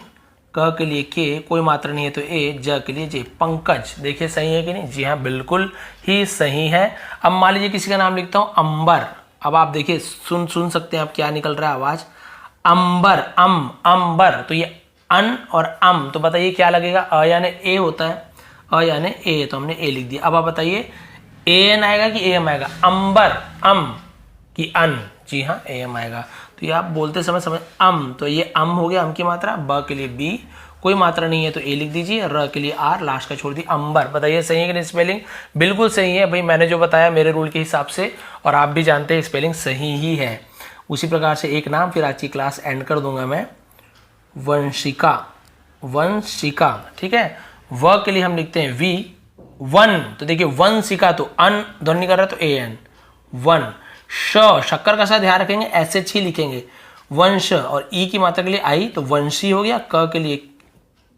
क के लिए के, कोई मात्रा नहीं है तो ए, ज के लिए जे, पंकज। देखिए सही है कि नहीं, जी हाँ बिल्कुल ही सही है। अब मान लीजिए किसी का नाम लिखता हूं अंबर, अब आप देखिए सुन सकते हैं आप क्या निकल रहा है आवाज, अंबर, अंबर, तो ये अन और अम, तो बताइए क्या लगेगा, अ यानी ए होता है, अ यानी ए, तो हमने ए लिख दिया। अब आप बताइए ए एन आएगा कि ए एम आएगा, अंबर, अम कि अन, जी हाँ ए एम आएगा। तो ये आप बोलते समय समझ अम, तो ये अम हो गया, अम की मात्रा, ब के लिए बी, कोई मात्रा नहीं है तो ए लिख दीजिए, र के लिए आर, लास्ट का छोड़ दी, अंबर। बताइए सही है कि नहीं स्पेलिंग, बिल्कुल सही है भाई, मैंने जो बताया मेरे रूल के हिसाब से, और आप भी जानते हैं स्पेलिंग सही ही है। उसी प्रकार से एक नाम, फिर आज की क्लास एंड कर दूंगा मैं, वंशिका, वंशिका, ठीक है। व के लिए हम लिखते हैं वी, वन, तो देखिए वंशिका, तो अन ध्वनि कर रहा है तो ए एन, वन। शक्कर का साथ ध्यान रखेंगे, ऐसे ही लिखेंगे, वंश, और ई की मात्रा के लिए आई तो वंशी हो गया, क के लिए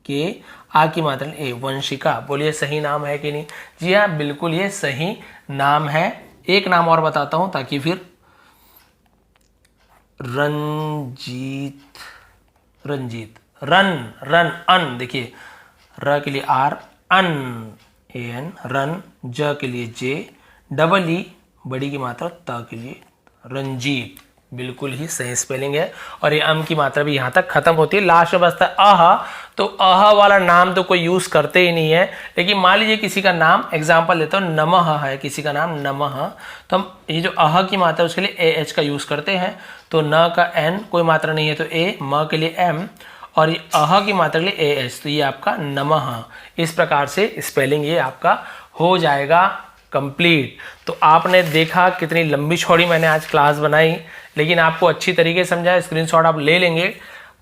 के, आ की मात्रा ए, वंशिका। बोलिए सही नाम है कि नहीं, जी हाँ बिल्कुल ये सही नाम है। एक नाम और बताता हूं ताकि फिर रंजीत, रंजीत, रन, रन, अन, देखिए र के लिए आर, अन, ए एन, रन, ज के लिए जे, डबल ई बड़ी की मात्रा, त के लिए रंजीत। बिल्कुल ही सही स्पेलिंग है। और ये अम की मात्रा भी यहाँ तक खत्म होती है। लास्ट में बचता है अह, तो अह वाला नाम तो कोई यूज करते ही नहीं है। लेकिन मान लीजिए किसी का नाम, एग्जाम्पल देता हूँ, नमः है, किसी का नाम नमः, तो हम ये जो अह की मात्रा उसके लिए ए एच का यूज करते हैं। तो न का एन कोई मात्रा नहीं है तो ए, म के लिए एम, और ये अह की मात्रा के लिए ए एच, तो ये आपका नमः। इस प्रकार से स्पेलिंग ये आपका हो जाएगा कंप्लीट। तो आपने देखा कितनी लंबी चौड़ी मैंने आज क्लास बनाई, लेकिन आपको अच्छी तरीके से समझा। स्क्रीनशॉट आप ले लेंगे,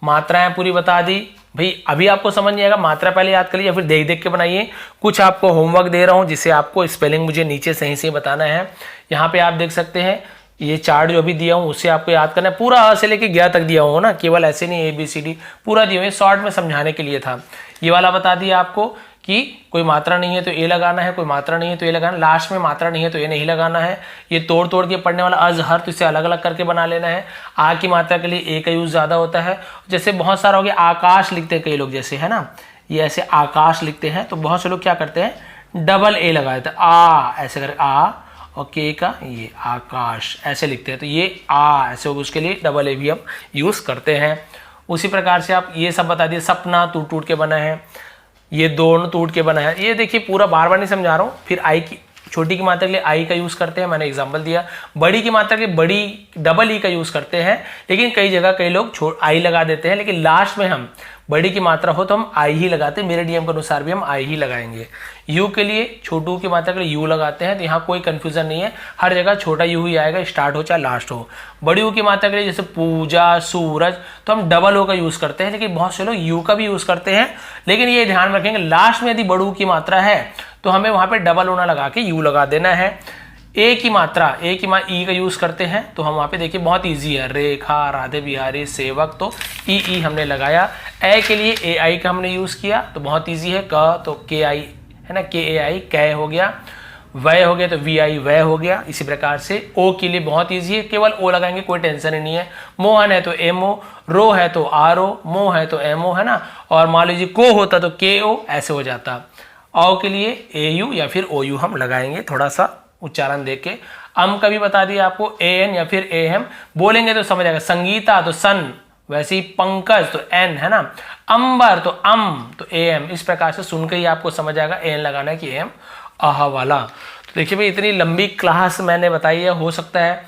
मात्राएं पूरी बता दी भाई। अभी आपको समझ नहीं आएगा, मात्रा पहले याद कर लीजिए, फिर देख देख के बनाइए। कुछ आपको होमवर्क दे रहा हूं जिससे आपको स्पेलिंग मुझे नीचे सही से बताना है। यहाँ पे आप देख सकते हैं ये चार्ट जो अभी दिया हूँ उससे आपको याद करना है। पूरा अ से लेके गया तक दिया हूँ ना, केवल ऐसे नहीं ABCD पूरा दिया हुआ, शॉर्ट में समझाने के लिए था। ये वाला बता दिया आपको कि कोई मात्रा नहीं है तो ए लगाना है, कोई मात्रा नहीं है तो ए लगाना है, लास्ट में मात्रा नहीं है तो ए नहीं लगाना है। ये तोड़ तोड़ के पढ़ने वाला अजहर, तो इसे अलग अलग करके बना लेना है। आ की मात्रा के लिए ए का यूज ज्यादा होता है। जैसे बहुत सारा हो गया आकाश लिखते हैं कई लोग, जैसे है ना, ये ऐसे आकाश लिखते हैं, तो बहुत से लोग क्या करते हैं डबल ए लगा देते हैं, आ ऐसे कर, आ और के का ये आकाश ऐसे लिखते हैं, तो ये आ ऐसे होगा, उसके लिए डबल ए भी हम यूज करते हैं। उसी प्रकार से आप ये सब बता दिए, सपना टूट टूट के बना है, ये दोनों टूट के बना है। ये देखिए पूरा बार बार नहीं समझा रहा हूँ। फिर आई की छोटी की मात्रा के लिए आई का यूज करते हैं, मैंने एग्जांपल दिया। बड़ी की मात्रा के लिए बड़ी डबल ई का यूज करते हैं, लेकिन कई जगह कई लोग आई लगा देते हैं, लेकिन लास्ट में हम बड़ी की मात्रा हो तो हम आई ही लगाते हैं। मेरे नियम के अनुसार भी हम आई ही लगाएंगे। यू के लिए छोटू की मात्रा के लिए यू लगाते हैं, तो यहाँ कोई कंफ्यूजन नहीं है, हर जगह छोटा यू ही आएगा, स्टार्ट हो चाहे लास्ट हो। बड़ी यू की मात्रा के लिए जैसे पूजा, सूरज, तो हम डबल ओ का यूज करते हैं, लेकिन बहुत से लोग यू का भी यूज करते हैं। लेकिन ये ध्यान रखेंगे लास्ट में यदि बड़ू की मात्रा है तो हमें वहां पे डबल ओना लगा के यू लगा देना है। ए की मात्रा, ए की ई का यूज करते हैं, तो हम वहां पे देखिए बहुत इजी है, रेखा, राधे बिहारी, सेवक, तो ई हमने लगाया। ए के लिए ए आई का हमने यूज किया, तो बहुत इजी है। क तो के आई है ना, के ए आई कै हो गया। वय हो गया तो वी आई वय हो गया। इसी प्रकार से ओ के लिए बहुत इजी है, केवल ओ लगाएंगे, कोई टेंशन ही नहीं है। मोहन है तो एम ओ, रो है तो आर ओ, मो है तो एम ओ, है ना। और मान लीजिए को होता तो के ओ, ऐसे हो जाता। औ के लिए ए यू या फिर ओ यू हम लगाएंगे, थोड़ा सा उच्चारण देख के। अम का भी बता दिया आपको, ए एन या फिर ए एम बोलेंगे तो समझ आएगा। संगीता तो सन, वैसे ही पंकज तो एन, है ना। अंबर तो अम, तो ए एम। इस प्रकार से सुनकर ही आपको समझ आएगा एन लगाना है कि एम आह वाला। तो देखिए भाई इतनी लंबी क्लास मैंने बताई है, हो सकता है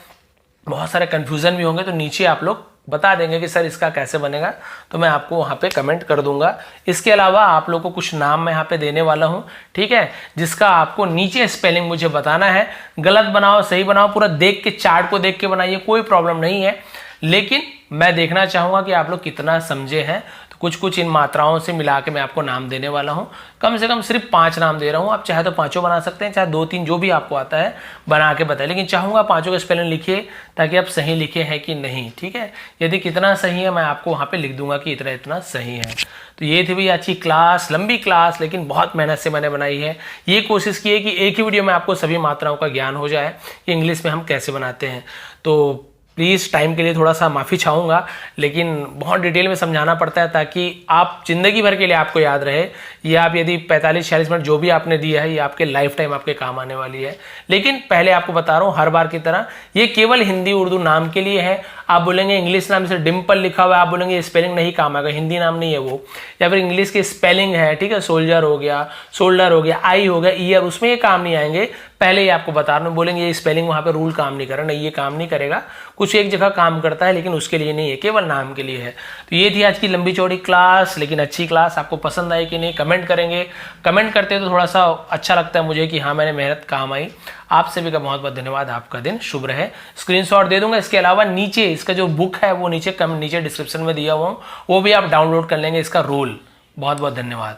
बहुत सारे कंफ्यूजन भी होंगे, तो नीचे आप लोग बता देंगे कि सर इसका कैसे बनेगा, तो मैं आपको वहाँ पे कमेंट कर दूंगा। इसके अलावा आप लोग को कुछ नाम मैं यहाँ पे देने वाला हूँ, ठीक है, जिसका आपको नीचे स्पेलिंग मुझे बताना है। गलत बनाओ सही बनाओ, पूरा देख के चार्ट को देख के बनाइए, कोई प्रॉब्लम नहीं है, लेकिन मैं देखना चाहूँगा कि आप लोग कितना समझे हैं। तो कुछ कुछ इन मात्राओं से मिला के मैं आपको नाम देने वाला हूँ। कम से कम सिर्फ 5 नाम दे रहा हूँ, आप चाहे तो 5 बना सकते हैं, चाहे 2-3 जो भी आपको आता है बना के बताए, लेकिन चाहूँगा 5 का स्पेलिंग लिखिए ताकि आप सही लिखे हैं कि नहीं, ठीक है। यदि कितना सही है मैं आपको वहाँ पे लिख दूंगा कि इतना इतना सही है। तो ये थी भाई आज की क्लास, लंबी क्लास, लेकिन बहुत मेहनत से मैंने बनाई है। ये कोशिश की है कि एक ही वीडियो में आपको सभी मात्राओं का ज्ञान हो जाए कि इंग्लिश में हम कैसे बनाते हैं। तो प्लीज़ टाइम के लिए थोड़ा सा माफ़ी चाहूँगा, लेकिन बहुत डिटेल में समझाना पड़ता है ताकि आप ज़िंदगी भर के लिए आपको याद रहे। ये आप यदि 45-46 मिनट जो भी आपने दिया है ये आपके लाइफ टाइम आपके काम आने वाली है। लेकिन पहले आपको बता रहा हूँ हर बार की तरह ये केवल हिंदी उर्दू नाम के लिए है। आप बोलेंगे इंग्लिश नाम से डिम्पल लिखा हुआ है, आप बोलेंगे स्पेलिंग नहीं काम आएगा, हिंदी नाम नहीं है वो, या फिर इंग्लिश की स्पेलिंग है, ठीक है, सोल्जर हो गया, शोल्डर हो गया, आई हो गया, ईयर, उसमें ये काम नहीं आएंगे। पहले ही आपको बता रहा हूँ, बोलेंगे ये स्पेलिंग वहाँ पे रूल काम नहीं कर रहा, नहीं ये काम नहीं करेगा, कुछ एक जगह काम करता है लेकिन उसके लिए नहीं है, केवल नाम के लिए है। तो ये थी आज की लंबी चौड़ी क्लास, लेकिन अच्छी क्लास। आपको पसंद आई कि नहीं कमेंट करेंगे, कमेंट करते तो थोड़ा सा अच्छा लगता है मुझे कि हाँ मैंने मेहनत काम आई। आप सभी का बहुत बहुत धन्यवाद, आपका दिन शुभ रहे। स्क्रीनशॉट दे दूंगा, इसके अलावा नीचे इसका जो बुक है वो नीचे डिस्क्रिप्शन में दिया हुआ हूँ, वो भी आप डाउनलोड कर लेंगे, इसका रोल। बहुत बहुत धन्यवाद।